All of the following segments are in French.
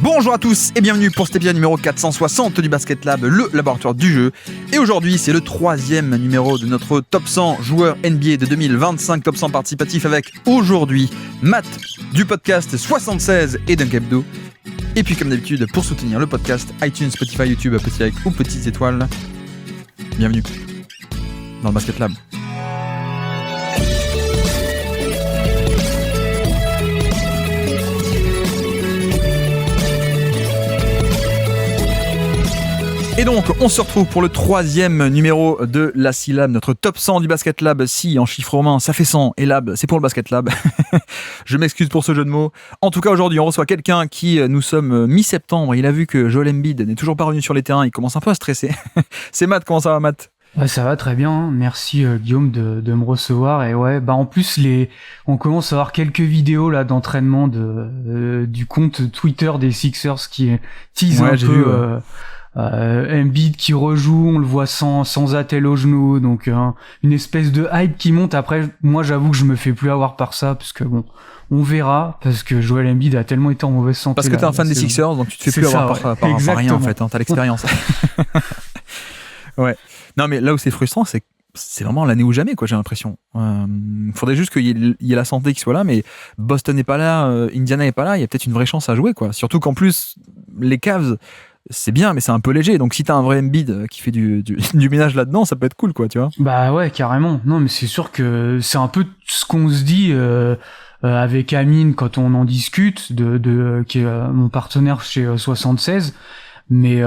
Bonjour à tous et bienvenue pour cet épisode numéro 460 du Basket Lab, le laboratoire du jeu. Et aujourd'hui, c'est le 3e numéro de notre top 100 joueurs NBA de 2025, top 100 participatif avec aujourd'hui Matt du podcast 76 et Dunk Hebdo. Et puis comme d'habitude, pour soutenir le podcast, iTunes, Spotify, YouTube, petit like ou petites étoiles. Bienvenue dans le Basket Lab. Et donc, on se retrouve pour le 3e numéro de la syllabe, notre top 100 du Basket Lab. Si, en chiffre romain, ça fait 100, et Lab, c'est pour le Basket Lab. Je m'excuse pour ce jeu de mots. En tout cas, aujourd'hui, on reçoit quelqu'un qui, nous sommes mi-septembre, il a vu que Joel Embiid n'est toujours pas revenu sur les terrains, il commence un peu à stresser. C'est Matt, comment ça va, Matt ? Ouais, ça va très bien, merci Guillaume de me recevoir. Et ouais, en plus on commence à avoir quelques vidéos là d'entraînement du compte Twitter des Sixers qui tease un peu Embiid qui rejoue, on le voit sans attelle au genou, donc une espèce de hype qui monte. Après, moi j'avoue que je me fais plus avoir par ça, parce que bon, on verra, parce que Joel Embiid a tellement été en mauvaise santé. Parce que t'es un fan des Sixers, donc tu te fais plus avoir par rien en fait, hein, t'as l'expérience. Ouais. Non mais là où c'est frustrant, c'est vraiment l'année ou jamais, quoi, j'ai l'impression. Faudrait juste qu'il y ait la santé qui soit là, mais Boston n'est pas là, Indiana n'est pas là, il y a peut-être une vraie chance à jouer, quoi. Surtout qu'en plus, les Cavs, c'est bien, mais c'est un peu léger. Donc si t'as un vrai Embiid qui fait du ménage là-dedans, ça peut être cool, quoi, tu vois. Bah ouais, carrément. Non, mais c'est sûr que c'est un peu ce qu'on se dit avec Amine quand on en discute, qui est mon partenaire chez 76. Mais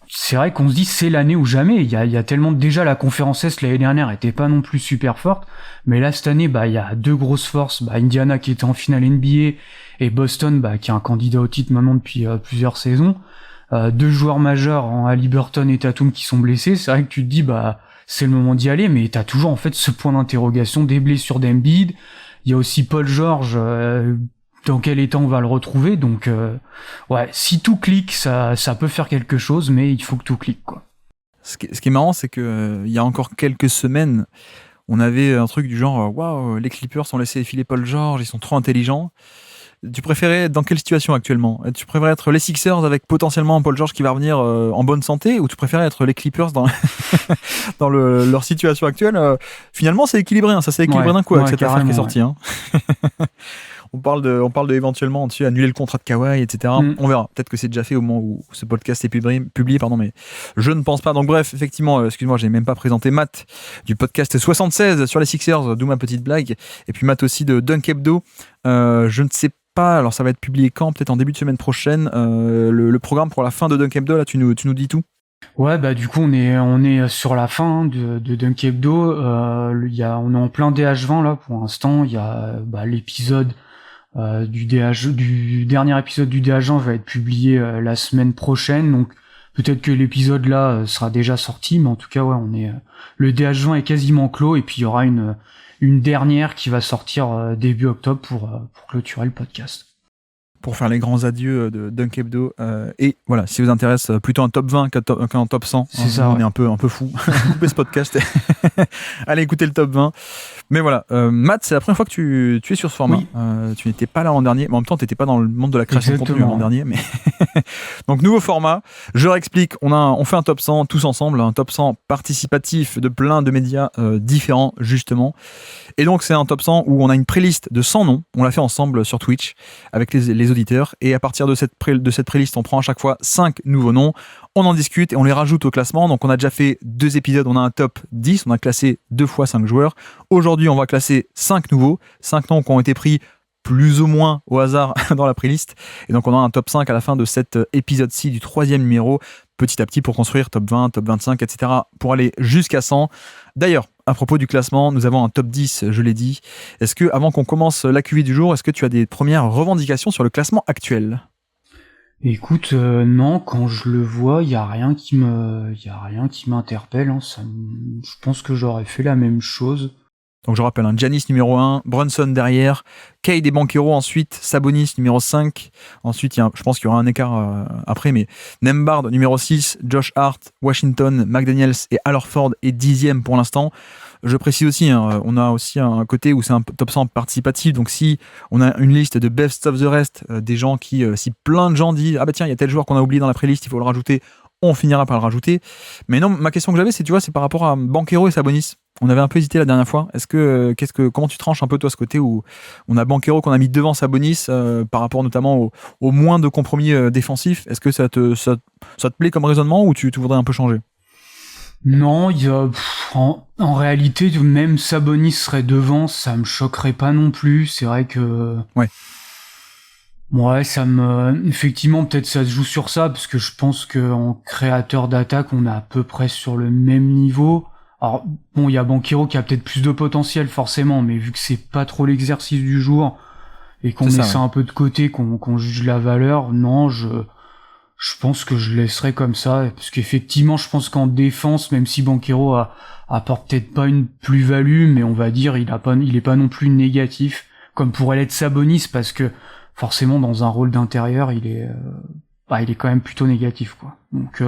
c'est vrai qu'on se dit c'est l'année ou jamais. Il y a tellement, déjà la conférence Est l'année dernière était pas non plus super forte, mais là cette année il y a deux grosses forces, Indiana qui était en finale NBA et Boston qui est un candidat au titre maintenant depuis plusieurs saisons. Deux joueurs majeurs en Haliburton et Tatum qui sont blessés. C'est vrai que tu te dis c'est le moment d'y aller, mais t'as toujours en fait ce point d'interrogation des blessures d'Embiid. Il y a aussi Paul George. Dans quel état on va le retrouver, donc ouais, si tout clique, ça peut faire quelque chose, mais il faut que tout clique, quoi. Ce qui est marrant, c'est que il y a encore quelques semaines, on avait un truc du genre waouh, les Clippers ont laissé filer Paul George, ils sont trop intelligents. Tu préférais être dans quelle situation actuellement ? Tu préférais être les Sixers avec potentiellement Paul George qui va revenir en bonne santé, ou tu préférais être les Clippers dans dans leur situation actuelle ? Finalement, c'est équilibré, hein, ça s'est équilibré d'un coup avec cette affaire qui est sortie. Hein. On parle de éventuellement annuler le contrat de Kawhi, etc. On verra. Peut-être que c'est déjà fait au moment où ce podcast est publié, mais je ne pense pas. Donc bref, effectivement, excuse-moi, j'ai même pas présenté Matt du podcast 76 sur les Sixers, d'où ma petite blague. Et puis Matt aussi de Dunk Hebdo. Je ne sais pas, alors ça va être publié quand ? Peut-être en début de semaine prochaine. Le programme pour la fin de Dunk Hebdo, là, tu nous dis tout ? Ouais, du coup on est sur la fin de Dunk Hebdo. On est en plein DH20 là pour l'instant. Il y a l'épisode du dernier épisode du DH20 va être publié la semaine prochaine, donc peut-être que l'épisode là sera déjà sorti, mais en tout cas ouais, le DH20 est quasiment clos, et puis il y aura une dernière qui va sortir début octobre pour clôturer le podcast. Pour faire les grands adieux de Dunk Hebdo. Et voilà, si vous intéresse plutôt un top 20 qu'un top 100, c'est ça, on est un peu fou. Coupez ce podcast. Allez écouter le top 20. Mais voilà, Matt, c'est la première fois que tu es sur ce format. Oui. Tu n'étais pas là l'an dernier, mais en même temps, tu n'étais pas dans le monde de la création de contenu l'an dernier. Mais donc, nouveau format. Je réexplique, on fait un top 100 tous ensemble, un top 100 participatif de plein de médias différents, justement. Et donc, c'est un top 100 où on a une playlist de 100 noms. On l'a fait ensemble sur Twitch avec les auditeurs. Et à partir de cette playlist, on prend à chaque fois 5 nouveaux noms. On en discute et on les rajoute au classement. Donc, on a déjà fait 2 épisodes. On a un top 10. On a classé 2 fois 5 joueurs. Aujourd'hui, on va classer 5 nouveaux. 5 noms qui ont été pris plus ou moins au hasard dans la playlist. Et donc, on a un top 5 à la fin de cet épisode-ci du 3e numéro, petit à petit pour construire top 20, top 25, etc. pour aller jusqu'à 100. D'ailleurs, à propos du classement, nous avons un top 10, je l'ai dit. Est-ce que, avant qu'on commence la QV du jour, est-ce que tu as des premières revendications sur le classement actuel ? Écoute, non, quand je le vois, il y a rien qui m'interpelle. Hein. Je pense que j'aurais fait la même chose. Donc je rappelle, Giannis numéro 1, Brunson derrière, Cade et Banchero ensuite, Sabonis numéro 5, ensuite je pense qu'il y aura un écart après, mais Nembhard numéro 6, Josh Hart, Washington, McDaniels et Al Horford est 10e pour l'instant. Je précise aussi, hein, on a aussi un côté où c'est un top 100 participatif. Donc si on a une liste de best of the rest, des gens qui, si plein de gens disent ah bah tiens il y a tel joueur qu'on a oublié dans la playlist, il faut le rajouter, on finira par le rajouter. Mais non, ma question que j'avais, c'est tu vois, c'est par rapport à Banchero et Sabonis. On avait un peu hésité la dernière fois. Comment tu tranches un peu toi ce côté où on a Banchero qu'on a mis devant Sabonis par rapport notamment au moins de compromis défensifs. Est-ce que ça te plaît comme raisonnement ou tu voudrais un peu changer? Non, en réalité, même Sabonis serait devant, ça me choquerait pas non plus. C'est vrai que ouais, effectivement, peut-être ça se joue sur ça, parce que je pense qu'en créateur d'attaque, on est à peu près sur le même niveau. Alors, bon, il y a Banchero qui a peut-être plus de potentiel, forcément, mais vu que c'est pas trop l'exercice du jour, et qu'on met ça un peu de côté, qu'on juge la valeur, non, je pense que je laisserai comme ça, parce qu'effectivement, je pense qu'en défense, même si Banchero apporte peut-être pas une plus-value, mais on va dire, il est pas non plus négatif, comme pourrait l'être Sabonis, parce que, forcément, dans un rôle d'intérieur, il est quand même plutôt négatif, quoi. Donc,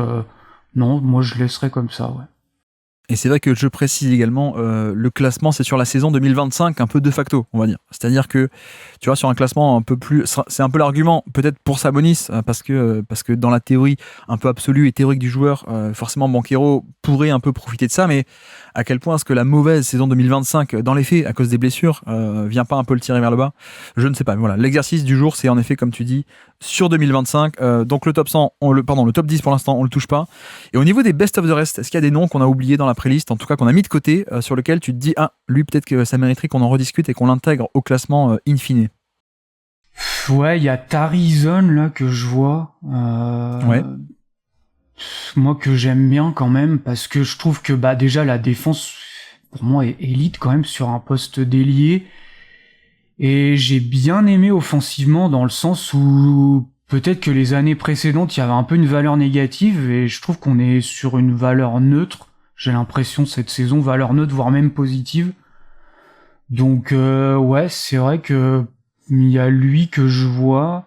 non, moi, je laisserai comme ça, ouais. Et c'est vrai que je précise également, le classement c'est sur la saison 2025 un peu de facto, on va dire. C'est-à-dire que tu vois sur un classement un peu plus, c'est un peu l'argument peut-être pour Sabonis parce que dans la théorie un peu absolue et théorique du joueur, forcément Banchero pourrait un peu profiter de ça, mais à quel point est-ce que la mauvaise saison 2025 dans les faits à cause des blessures vient pas un peu le tirer vers le bas? Je ne sais pas. Mais voilà, l'exercice du jour c'est en effet comme tu dis sur 2025. Donc le top 100, le top 10 pour l'instant on le touche pas. Et au niveau des best of the rest, est-ce qu'il y a des noms qu'on a oubliés dans la playlist, en tout cas qu'on a mis de côté, sur lequel tu te dis ah lui peut-être que ça mériterait qu'on en rediscute et qu'on l'intègre au classement in fine? Ouais, il y a Tarizon là que je vois. Ouais. Moi que j'aime bien quand même, parce que je trouve que déjà la défense pour moi est élite quand même sur un poste d'ailier. Et j'ai bien aimé offensivement dans le sens où peut-être que les années précédentes il y avait un peu une valeur négative, et je trouve qu'on est sur une valeur neutre. J'ai l'impression cette saison valeur neutre, voire même positive. Donc ouais, c'est vrai que il y a lui que je vois.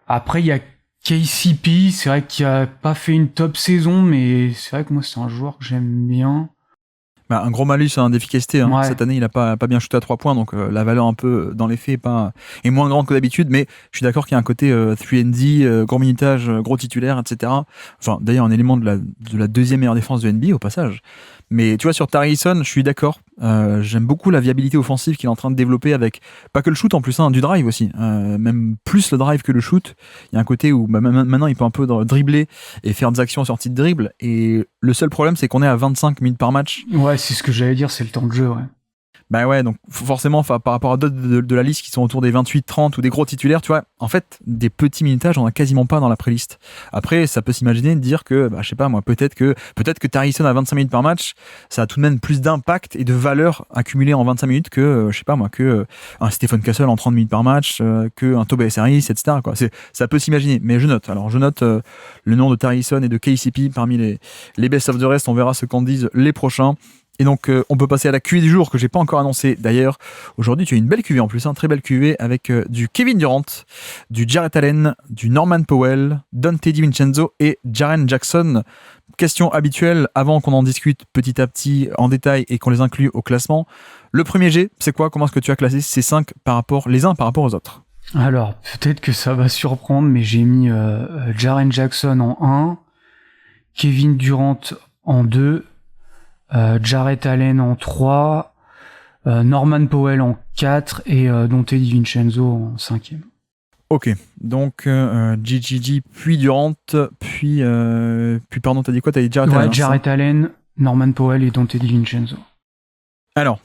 Après il y a KCP, c'est vrai qu'il a pas fait une top saison, mais c'est vrai que moi c'est un joueur que j'aime bien. Un gros malus d'efficacité. Ouais. Cette année, il a pas bien shooté à 3 points, donc la valeur un peu dans les faits est moins grande que d'habitude, mais je suis d'accord qu'il y a un côté 3&D, gros minutage, gros titulaire, etc. Enfin, d'ailleurs, un élément de la deuxième meilleure défense de NBA au passage. Mais tu vois, sur Tarizon, je suis d'accord. J'aime beaucoup la viabilité offensive qu'il est en train de développer avec, pas que le shoot en plus, du drive aussi. Même plus le drive que le shoot. Il y a un côté où maintenant il peut un peu dribbler et faire des actions en sortie de dribble. Et le seul problème, c'est qu'on est à 25 minutes par match. Ouais, c'est ce que j'allais dire, c'est le temps de jeu, ouais. Bah ouais, donc forcément, par rapport à d'autres de la liste qui sont autour des 28-30 ou des gros titulaires, tu vois, en fait, des petits minutages, on a quasiment pas dans la pré-liste. Après, ça peut s'imaginer de dire que, je sais pas moi, peut-être que Tarizon à 25 minutes par match, ça a tout de même plus d'impact et de valeur accumulée en 25 minutes que, je sais pas moi, que un Stephen Castle en 30 minutes par match, que un Tobias Harris, etc., quoi. Ça peut s'imaginer, mais je note le nom de Tarizon et de KCP parmi les best of the rest, on verra ce qu'en disent les prochains. Et donc on peut passer à la cuvée du jour que j'ai pas encore annoncée. D'ailleurs, aujourd'hui tu as une belle cuvée en plus, très belle cuvée avec du Kevin Durant, du Jarrett Allen, du Norman Powell, Donte DiVincenzo et Jaren Jackson. Question habituelle avant qu'on en discute petit à petit en détail et qu'on les inclue au classement. Le premier G, c'est quoi? Comment est-ce que tu as classé ces 5 les uns par rapport aux autres? Alors, peut-être que ça va surprendre, mais j'ai mis Jaren Jackson en 1, Kevin Durant en 2, Jarrett Allen en 3, Norman Powell en 4 et Donte DiVincenzo en 5e. Ok, donc GGG, puis Durant, puis pardon, t'as dit quoi? T'as dit Jarrett Allen? Ouais, Jarrett Allen, Norman Powell et Donte DiVincenzo. Alors,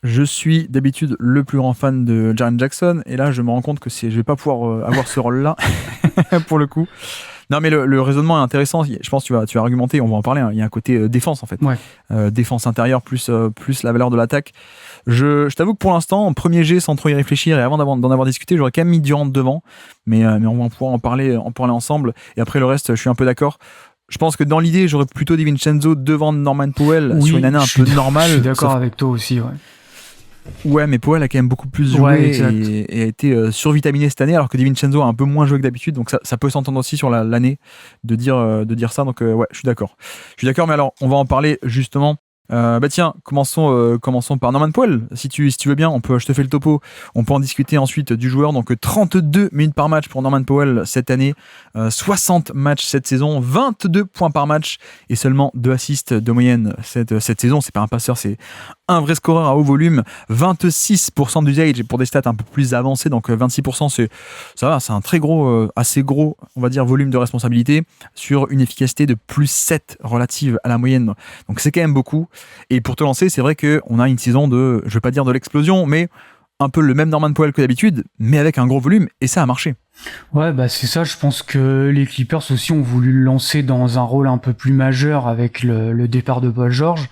je suis d'habitude le plus grand fan de Jaren Jackson, et là je me rends compte que je vais pas pouvoir avoir ce rôle-là, pour le coup. Non, mais le raisonnement est intéressant. Je pense que tu vas argumenter, on va en parler. Il y a un côté défense en fait. Ouais. Défense intérieure plus la valeur de l'attaque. Je t'avoue que pour l'instant, en premier jet, sans trop y réfléchir et avant d'en avoir discuté, j'aurais quand même mis Durant devant. Mais on va pouvoir en parler ensemble. Et après le reste, je suis un peu d'accord. Je pense que dans l'idée, j'aurais plutôt DiVincenzo devant Norman Powell sur une année un peu normale. Je suis d'accord avec toi aussi, ouais. Ouais, mais Powell a quand même beaucoup plus joué et a été survitaminé cette année, alors que DiVincenzo a un peu moins joué que d'habitude, donc ça peut s'entendre aussi sur l'année de dire ça. Donc ouais, je suis d'accord. Mais alors, on va en parler justement Tiens, commençons par Norman Powell. Si tu veux bien, je te fais le topo. On peut en discuter ensuite du joueur. Donc 32 minutes par match pour Norman Powell cette année, 60 matchs cette saison, 22 points par match et seulement 2 assists de moyenne cette saison. C'est pas un passeur, c'est un vrai scoreur à haut volume. 26% d'usage pour des stats un peu plus avancées, donc 26%, ça va, c'est un très gros, assez gros, on va dire, volume de responsabilité sur une efficacité de plus 7 relative à la moyenne. Donc c'est quand même beaucoup. Et pour te lancer, c'est vrai qu'on a une saison de, je vais pas dire de l'explosion, mais un peu le même Norman Powell que d'habitude, mais avec un gros volume, et ça a marché. Ouais, c'est ça, je pense que les Clippers aussi ont voulu le lancer dans un rôle un peu plus majeur avec le départ de Paul George,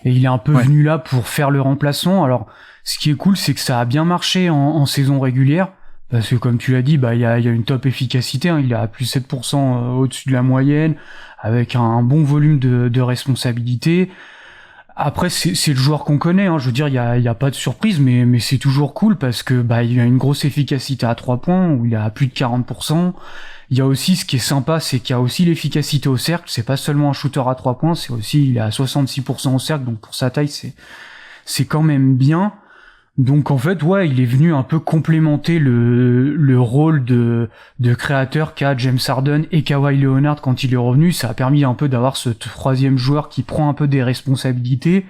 et il est un peu venu là pour faire le remplaçant. Alors, ce qui est cool, c'est que ça a bien marché en saison régulière, parce que comme tu l'as dit, il y a une top efficacité, hein, il est à plus 7% au-dessus de la moyenne, avec un bon volume de responsabilité. Après, c'est le joueur qu'on connaît, hein. Je veux dire, il y a pas de surprise, mais c'est toujours cool parce que il a une grosse efficacité à 3 points où il a plus de 40%. Il y a aussi, ce qui est sympa, c'est qu'il y a aussi l'efficacité au cercle. C'est pas seulement un shooter à 3 points, c'est aussi, il est à 66% au cercle, donc pour sa taille, c'est quand même bien. Donc en fait, il est venu un peu complémenter le rôle de créateur qu'a James Harden et Kawhi Leonard quand il est revenu. Ça a permis un peu d'avoir ce troisième joueur qui prend un peu des responsabilités.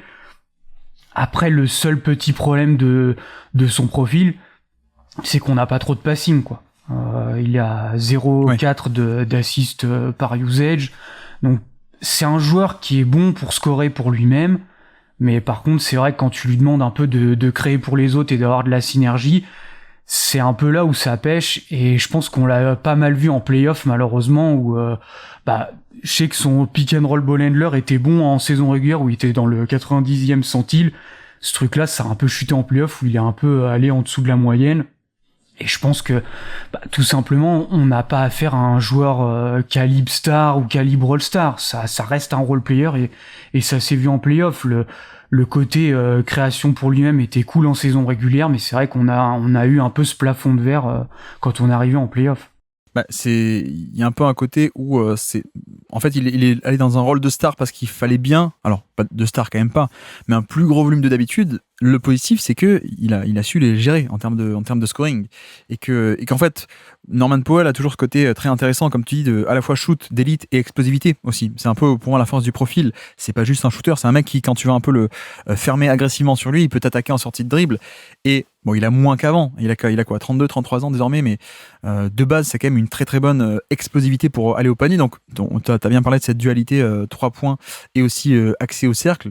Après, le seul petit problème de son profil, c'est qu'on n'a pas trop de passing, quoi. Il y a 0,4 d'assist par usage. Donc c'est un joueur qui est bon pour scorer pour lui-même. Mais par contre, c'est vrai que quand tu lui demandes un peu de créer pour les autres et d'avoir de la synergie, c'est un peu là où ça pêche. Et je pense qu'on l'a pas mal vu en play-off, malheureusement, où je sais que son pick and roll ball handler était bon en saison régulière, où il était dans le 90e centile. Ce truc-là, ça a un peu chuté en play-off, où il est un peu allé en dessous de la moyenne. Et je pense que tout simplement, on n'a pas affaire à un joueur calibre star ou calibre all-star. Ça reste un role player et ça s'est vu en play-off. Le côté création pour lui-même était cool en saison régulière, mais c'est vrai qu'on a eu un peu ce plafond de verre quand on est arrivé en play-off. Il y a un peu un côté où en fait il est allé dans un rôle de star parce qu'il fallait bien, alors pas de star quand même pas, mais un plus gros volume de d'habitude. Le positif, c'est que il a su les gérer en termes de scoring et qu'en fait Norman Powell a toujours ce côté très intéressant, comme tu dis, de à la fois shoot, d'élite et explosivité aussi. C'est un peu pour moi la force du profil. C'est pas juste un shooter, c'est un mec qui, quand tu vas un peu le fermer agressivement sur lui, il peut t'attaquer en sortie de dribble. Et bon, il a moins qu'avant. Il a quoi, 32, 33 ans désormais, mais de base, c'est quand même une très très bonne explosivité pour aller au panier. Donc, t'as bien parlé de cette dualité 3 points et aussi accès au cercle.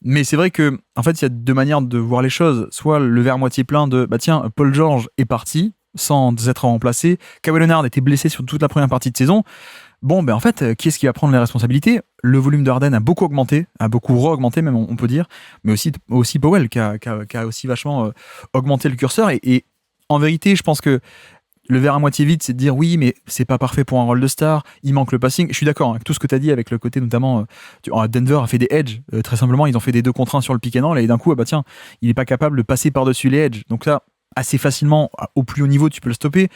Mais c'est vrai que, en fait, il y a deux manières de voir les choses. Soit le verre moitié plein de, tiens, Paul George est parti sans être remplacé. Kawhi Leonard était blessé sur toute la première partie de saison. Bon, en fait, qui est-ce qui va prendre les responsabilités ? Le volume de Harden a beaucoup augmenté, a beaucoup re-augmenté même, on peut dire, mais aussi Powell qui a aussi vachement augmenté le curseur. Et en vérité, je pense que le verre à moitié vide, c'est de dire oui, mais c'est pas parfait pour un rôle de star, il manque le passing. Je suis d'accord avec tout ce que tu as dit avec le côté notamment, Denver a fait des edges, très simplement, ils ont fait des 2 contre 1 sur le pick and roll et d'un coup, tiens, il est pas capable de passer par-dessus les edges. Donc là, assez facilement, au plus haut niveau, tu peux le stopper.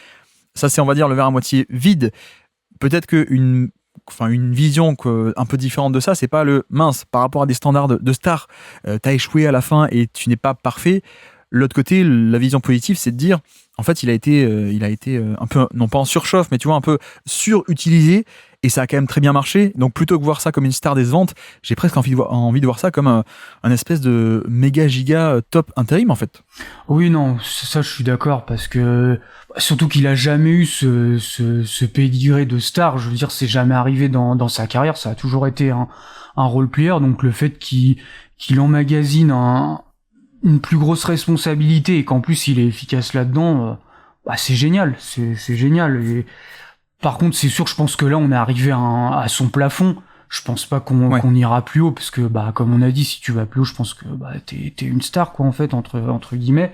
Ça, c'est, on va dire, le verre à moitié vide. Peut-être qu'une vision un peu différente de ça, c'est pas le mince par rapport à des standards de star, t'as échoué à la fin et tu n'es pas parfait. L'autre côté, la vision positive, c'est de dire, en fait, il a été un peu, non pas en surchauffe, mais tu vois, un peu surutilisé, et ça a quand même très bien marché. Donc plutôt que voir ça comme une star décevante, j'ai presque envie de voir ça comme un espèce de méga giga top intérim, en fait. Oui, non, ça je suis d'accord, parce que surtout qu'il a jamais eu ce pédigré de star. Je veux dire, c'est jamais arrivé dans sa carrière. Ça a toujours été un role player. Donc le fait qu'il emmagasine une plus grosse responsabilité et qu'en plus il est efficace là-dedans, c'est génial, c'est génial. Et par contre, c'est sûr, je pense que là on est arrivé à son plafond. Je pense pas qu'on ira plus haut, parce que comme on a dit, si tu vas plus haut, je pense que t'es une star, quoi, en fait, entre guillemets.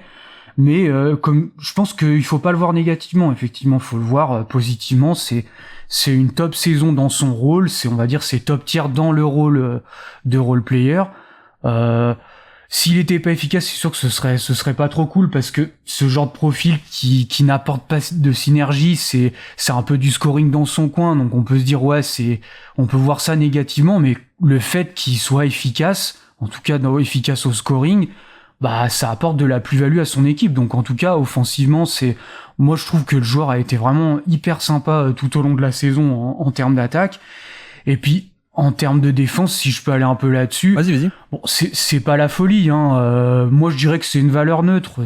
Mais comme je pense qu'il faut pas le voir négativement, effectivement, faut le voir positivement. C'est une top saison dans son rôle, on va dire c'est top tier dans le rôle de role player. S'il était pas efficace, c'est sûr que ce serait pas trop cool, parce que ce genre de profil qui n'apporte pas de synergie, c'est un peu du scoring dans son coin, donc on peut se dire on peut voir ça négativement, mais le fait qu'il soit efficace, en tout cas efficace au scoring, bah ça apporte de la plus-value à son équipe. Donc en tout cas offensivement, moi je trouve que le joueur a été vraiment hyper sympa tout au long de la saison en termes d'attaque. Et puis en termes de défense, si je peux aller un peu là-dessus, vas-y. Bon, c'est pas la folie, hein. Moi je dirais que c'est une valeur neutre.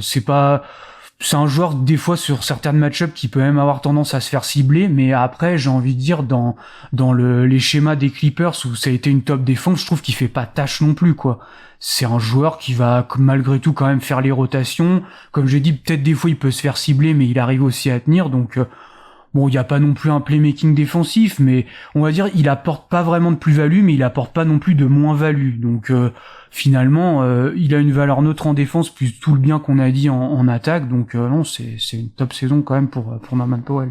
C'est un joueur, des fois, sur certaines match-ups, qui peut même avoir tendance à se faire cibler, mais après, j'ai envie de dire, dans les schémas des Clippers, où ça a été une top défense, je trouve qu'il fait pas tâche non plus, quoi. C'est un joueur qui va, malgré tout, quand même faire les rotations. Comme j'ai dit, peut-être des fois, il peut se faire cibler, mais il arrive aussi à tenir, donc, bon, il n'y a pas non plus un playmaking défensif, mais on va dire, il apporte pas vraiment de plus-value, mais il apporte pas non plus de moins-value. Donc, finalement, il a une valeur neutre en défense, plus tout le bien qu'on a dit en attaque. Donc, non, c'est une top saison quand même pour Norman Powell.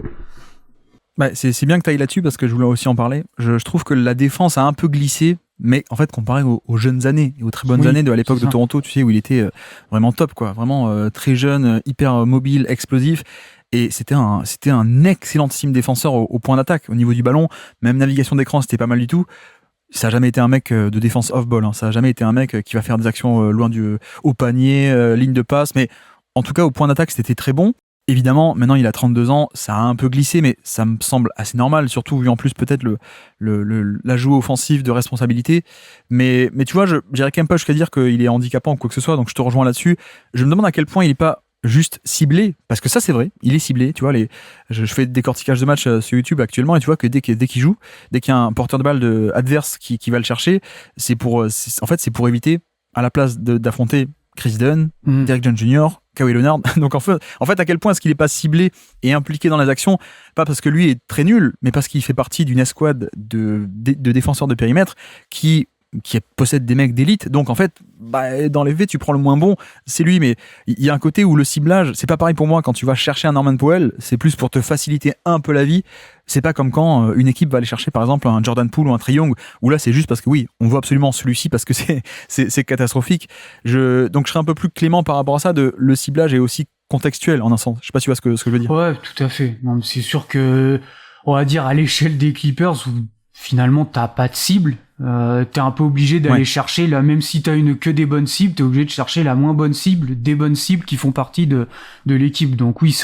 Bah, c'est bien que tu ailles là-dessus, parce que je voulais aussi en parler. Je trouve que la défense a un peu glissé, mais en fait, comparé aux jeunes années, et aux très bonnes années de l'époque de Toronto, tu sais, où il était vraiment top, quoi. Vraiment très jeune, hyper mobile, explosif. Et c'était un excellentissime défenseur au point d'attaque, au niveau du ballon. Même navigation d'écran, c'était pas mal du tout. Ça n'a jamais été un mec de défense off-ball. Hein. Ça n'a jamais été un mec qui va faire des actions loin au panier, ligne de passe. Mais en tout cas, au point d'attaque, c'était très bon. Évidemment, maintenant, il a 32 ans. Ça a un peu glissé, mais ça me semble assez normal. Surtout vu en plus peut-être l'ajout offensif de responsabilité. Mais tu vois, je n'irais quand même pas jusqu'à dire qu'il est handicapant ou quoi que ce soit. Donc je te rejoins là-dessus. Je me demande à quel point il n'est pas juste ciblé, parce que ça c'est vrai, il est ciblé, tu vois, je fais des décortiquages de matchs sur YouTube actuellement, et tu vois que dès qu'il joue, dès qu'il y a un porteur de balle adverse qui va le chercher, c'est pour éviter, à la place d'affronter Chris Dunn, Derrick Jones Jr., Kawhi Leonard. Donc en fait, à quel point est-ce qu'il n'est pas ciblé et impliqué dans les actions, pas parce que lui est très nul, mais parce qu'il fait partie d'une escouade de défenseurs de périmètre qui possède des mecs d'élite. Donc en fait, dans les faits, tu prends le moins bon, c'est lui. Mais il y a un côté où le ciblage, c'est pas pareil pour moi quand tu vas chercher un Norman Powell, c'est plus pour te faciliter un peu la vie. C'est pas comme quand une équipe va aller chercher par exemple un Jordan Poole ou un Trae Young, où là c'est juste parce que oui, on voit absolument celui-ci parce que c'est catastrophique. Donc je serais un peu plus clément par rapport à ça. Le ciblage est aussi contextuel en un sens. Je sais pas si tu vois ce que je veux dire. Ouais, tout à fait. Non, mais c'est sûr que, on va dire, à l'échelle des Clippers, où finalement t'as pas de cible, t'es un peu obligé d'aller chercher là, même si t'as que des bonnes cibles, t'es obligé de chercher la moins bonne cible, des bonnes cibles qui font partie de l'équipe. Donc oui,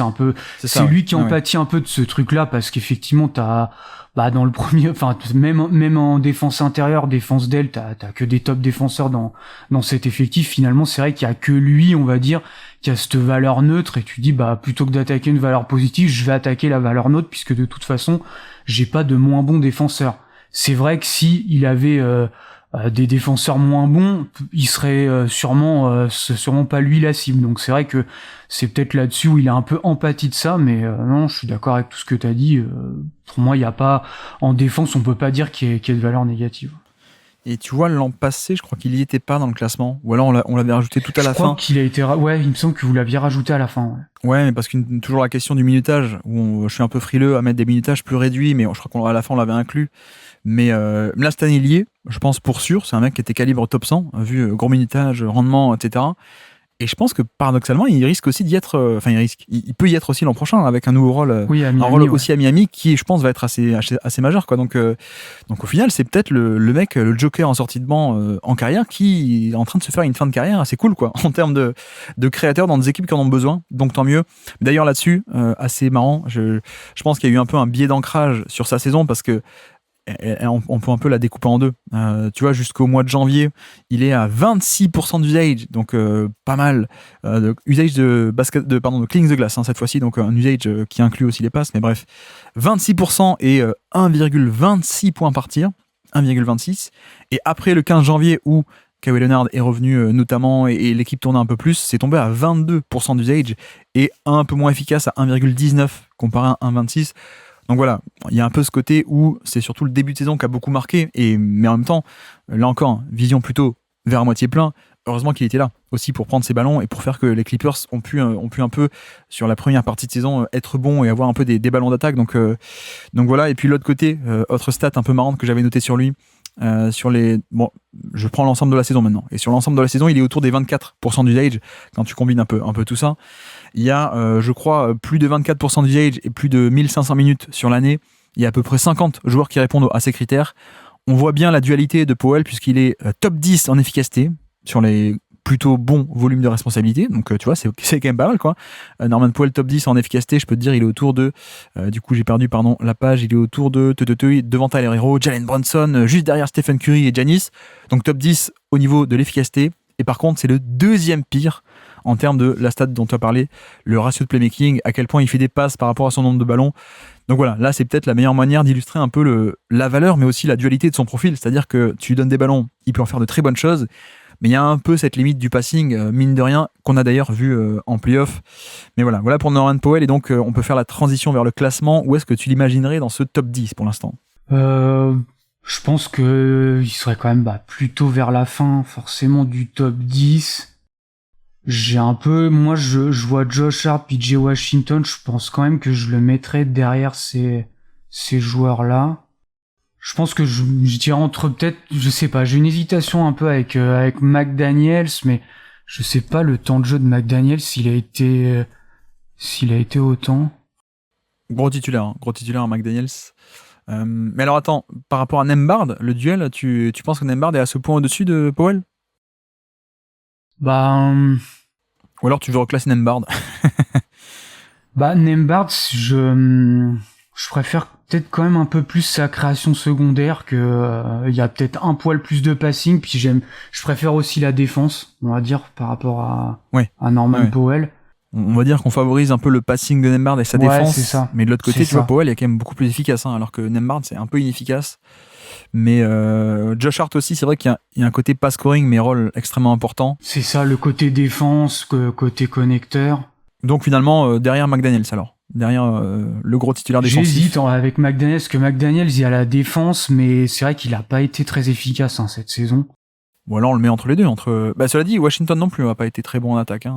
c'est lui qui en pâtit un peu de ce truc là, parce qu'effectivement t'as, dans le premier, enfin même en défense intérieure, défense d'aile, t'as que des top défenseurs dans cet effectif. Finalement, c'est vrai qu'il y a que lui, on va dire, qui a cette valeur neutre, et tu dis plutôt que d'attaquer une valeur positive, je vais attaquer la valeur neutre, puisque de toute façon j'ai pas de moins bons défenseurs. C'est vrai que si il avait des défenseurs moins bons, il serait sûrement pas lui la cible. Donc c'est vrai que c'est peut-être là-dessus où il a un peu empathie de ça, mais non, je suis d'accord avec tout ce que tu as dit. Pour moi, il y a pas, en défense, on peut pas dire qu'il y ait de valeur négative. Et tu vois, l'an passé, je crois qu'il y était pas dans le classement. Ou alors on l'avait rajouté tout à la fin. Je crois qu'il a été... Ouais, il me semble que vous l'aviez rajouté à la fin. Ouais, mais parce que toujours la question du minutage, où je suis un peu frileux à mettre des minutages plus réduits, mais je crois qu'à la fin, on l'avait inclus. Mais là, cette année, il y est, je pense pour sûr. C'est un mec qui était calibre top 100, vu gros minutage, rendement, etc. Et je pense que paradoxalement, il risque aussi d'y être. Il peut y être aussi l'an prochain avec un nouveau rôle, un rôle aussi à Miami qui, je pense, va être assez majeur, quoi. Donc au final, c'est peut-être le mec, le joker en sortie de banc en carrière, qui est en train de se faire une fin de carrière assez cool, quoi, en termes de créateurs dans des équipes qui en ont besoin. Donc tant mieux. D'ailleurs là-dessus, assez marrant. Je pense qu'il y a eu un peu un biais d'ancrage sur sa saison parce que on peut un peu la découper en deux. Tu vois, jusqu'au mois de janvier, il est à 26% d'usage, donc pas mal. Usage de cleans de glace, hein, cette fois-ci, donc un usage qui inclut aussi les passes, mais bref. 26% et 1,26 points par tir, 1,26. Et après le 15 janvier, où Kawhi Leonard est revenu notamment et l'équipe tournait un peu plus, c'est tombé à 22% d'usage et un peu moins efficace à 1,19 comparé à 1,26. Donc voilà, il y a un peu ce côté où c'est surtout le début de saison qui a beaucoup marqué, mais en même temps, là encore, vision plutôt vers à moitié plein. Heureusement qu'il était là aussi pour prendre ses ballons et pour faire que les Clippers ont pu un peu, sur la première partie de saison, être bons et avoir un peu des ballons d'attaque. Donc voilà, et puis l'autre côté, autre stat un peu marrante que j'avais noté sur lui, je prends l'ensemble de la saison maintenant. Et sur l'ensemble de la saison, il est autour des 24% d'usage quand tu combines un peu tout ça. Il y a, je crois, plus de 24% d'usage et plus de 1500 minutes sur l'année. Il y a à peu près 50 joueurs qui répondent à ces critères. on voit bien la dualité de Powell puisqu'il est top 10 en efficacité sur les plutôt bons volumes de responsabilité. Donc, tu vois, c'est quand même pas mal, quoi. Norman Powell, top 10 en efficacité, je peux te dire, il est autour de... du coup, j'ai perdu, la page. Il est autour de... devant Tyler Hero, Jalen Brunson, juste derrière Stephen Curry et Giannis. Donc, top 10 au niveau de l'efficacité. Et par contre, c'est le deuxième pire en termes de la stat dont tu as parlé, le ratio de playmaking, à quel point il fait des passes par rapport à son nombre de ballons. Donc voilà, là, c'est peut-être la meilleure manière d'illustrer un peu la valeur, mais aussi la dualité de son profil. C'est-à-dire que tu lui donnes des ballons, il peut en faire de très bonnes choses. Mais il y a un peu cette limite du passing, mine de rien, qu'on a d'ailleurs vu en playoff. Mais voilà pour Norman Powell. Et donc, on peut faire la transition vers le classement. Où est-ce que tu l'imaginerais dans ce top 10 pour l'instant ? Je pense que il serait quand même plutôt vers la fin, forcément, du top 10. Moi, je vois Josh Hart, PJ Washington. Je pense quand même que je le mettrais derrière ces joueurs-là. Je pense que je dirais entre peut-être, je sais pas, j'ai une hésitation un peu avec McDaniels, mais je sais pas le temps de jeu de McDaniels s'il a été autant. Gros titulaire McDaniels. Mais alors attends, par rapport à Nembhard, le duel, tu penses que Nembhard est à ce point au-dessus de Powell ? Ou alors tu veux reclasser Nembhard ? Nembhard, je préfère peut-être quand même un peu plus sa création secondaire que il y a peut-être un poil plus de passing, puis je préfère aussi la défense, on va dire, par rapport à Norman Powell. On va dire qu'on favorise un peu le passing de Nembhard et sa défense, c'est ça. Mais de l'autre côté, tu vois, Powell est quand même beaucoup plus efficace, alors que Nembhard c'est un peu inefficace. Mais Josh Hart aussi, c'est vrai qu'il y a un côté pass scoring, mais rôle extrêmement important. C'est ça, le côté défense, côté connecteur. Donc finalement, derrière McDaniels alors. Derrière le gros titulaire défensif. J'hésite avec McDaniels, parce que McDaniels, il y a la défense, mais c'est vrai qu'il a pas été très efficace cette saison. Ou alors on le met entre les deux. Cela dit, Washington non plus n'a pas été très bon en attaque.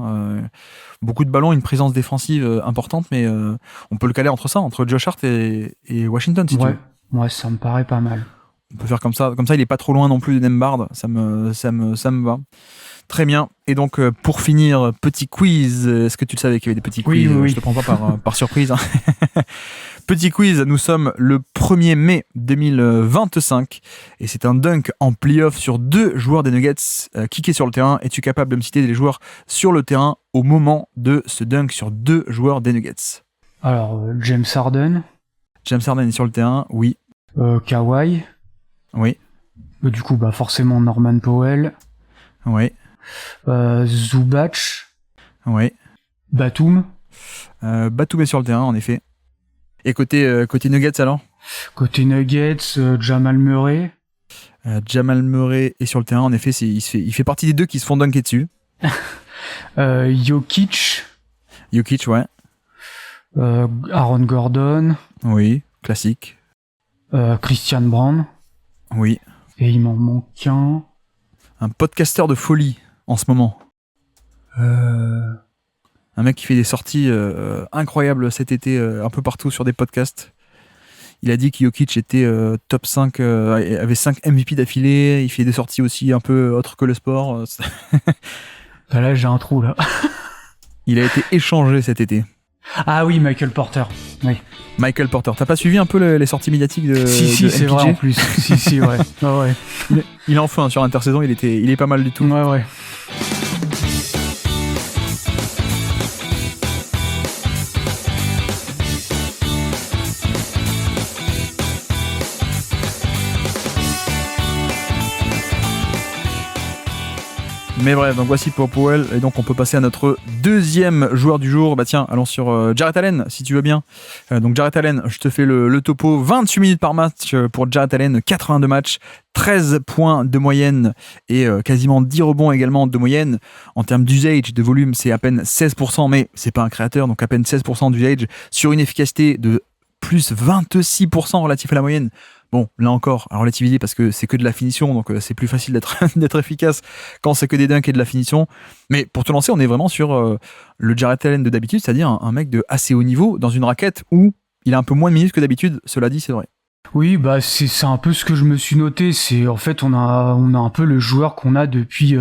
Beaucoup de ballons, une présence défensive importante, mais on peut le caler entre Josh Hart et Washington si tu veux. Ouais, ça me paraît pas mal. On peut faire comme ça il est pas trop loin non plus de Nembhard, ça me va. Très bien. Et donc, pour finir, petit quiz. Est-ce que tu le savais qu'il y avait des petits quiz ? Oui. Je te prends pas par surprise. Petit quiz. Nous sommes le 1er mai 2025. Et c'est un dunk en playoff sur 2 joueurs des Nuggets. Qui est sur le terrain ? Es-tu capable de me citer les joueurs sur le terrain au moment de ce dunk sur 2 joueurs des Nuggets ? Alors, James Harden. James Harden est sur le terrain, oui. Kawhi. Oui. Du coup, forcément Norman Powell. Oui. Zubac. Oui. Batum. Batum est sur le terrain, en effet. Et côté Nuggets, alors ? Côté Nuggets, Jamal Murray. Jamal Murray est sur le terrain, en effet, il fait partie des 2 qui se font dunker dessus. Jokic, ouais. Aaron Gordon. Oui, classique. Christian Brown. Oui. Et il m'en manque un. Un podcasteur de folie en ce moment. Un mec qui fait des sorties incroyables cet été, un peu partout sur des podcasts. Il a dit que Jokic était top 5, avait 5 MVP d'affilée. Il fait des sorties aussi un peu autres que le sport. Là, j'ai un trou, là. Il a été échangé cet été. Ah oui, Michael Porter. Oui. Michael Porter. T'as pas suivi un peu les sorties médiatiques de Si, c'est vrai en plus. Si, ouais. Ouais. Il en fait sur intersaison, il est pas mal du tout. Ouais. Mais bref, donc voici pour Powell, et donc on peut passer à notre deuxième joueur du jour. Tiens, allons sur Jarrett Allen, si tu veux bien. Donc Jarrett Allen, je te fais le topo. 28 minutes par match pour Jarrett Allen, 82 matchs, 13 points de moyenne et quasiment 10 rebonds également de moyenne. En termes d'usage, de volume, c'est à peine 16%, mais c'est pas un créateur, donc à peine 16% d'usage sur une efficacité de plus 26% relatif à la moyenne. Bon, là encore, à relativiser parce que c'est que de la finition, donc c'est plus facile d'être efficace quand c'est que des dunks et de la finition. Mais pour te lancer, on est vraiment sur le Jarrett Allen de d'habitude, c'est-à-dire un mec de assez haut niveau dans une raquette où il a un peu moins de minutes que d'habitude. Cela dit, c'est vrai. Oui, c'est un peu ce que je me suis noté. C'est en fait on a un peu le joueur qu'on a depuis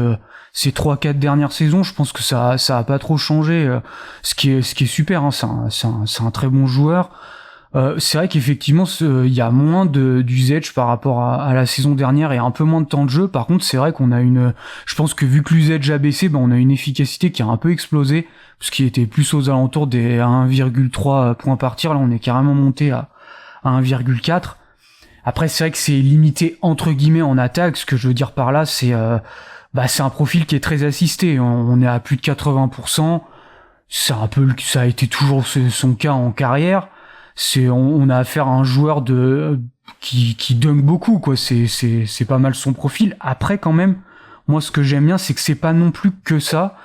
ces 3-4 dernières saisons. Je pense que ça a pas trop changé. Ce qui est super. Hein, c'est un très bon joueur. C'est vrai qu'effectivement, il y a moins d'usage par rapport à la saison dernière et un peu moins de temps de jeu. Par contre, c'est vrai qu'on a je pense que vu que l'usage a baissé, on a une efficacité qui a un peu explosé, parce qu'il était plus aux alentours des 1,3 points par tir. Là, on est carrément monté à 1,4. Après, c'est vrai que c'est limité entre guillemets en attaque. Ce que je veux dire par là, c'est un profil qui est très assisté. On est à plus de 80%. C'est un peu, ça a été toujours son cas en carrière. On a affaire à un joueur qui dunk beaucoup, quoi. C'est pas mal son profil. Après, quand même, moi, ce que j'aime bien, c'est que c'est pas non plus que ça.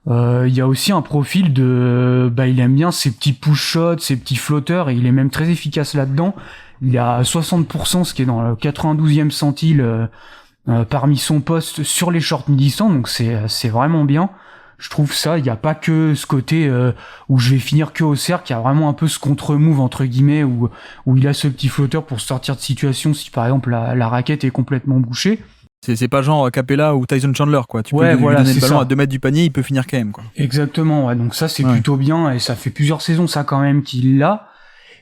Il y a aussi un profil il aime bien ses petits push shots, ses petits flotteurs, et il est même très efficace là-dedans. Il a 60%, ce qui est dans le 92e centile, parmi son poste sur les shorts mi-distance, donc c'est vraiment bien. Je trouve ça, il n'y a pas que ce côté où je vais finir que au cercle, il y a vraiment un peu ce contre-move entre guillemets où il a ce petit flotteur pour sortir de situation si par exemple la raquette est complètement bouchée. C'est pas genre Capella ou Tyson Chandler, quoi. Tu peux lui donner le ballon à 2 mètres du panier, il peut finir quand même, quoi. Exactement, ouais. Donc ça c'est plutôt bien, et ça fait plusieurs saisons ça quand même qu'il l'a.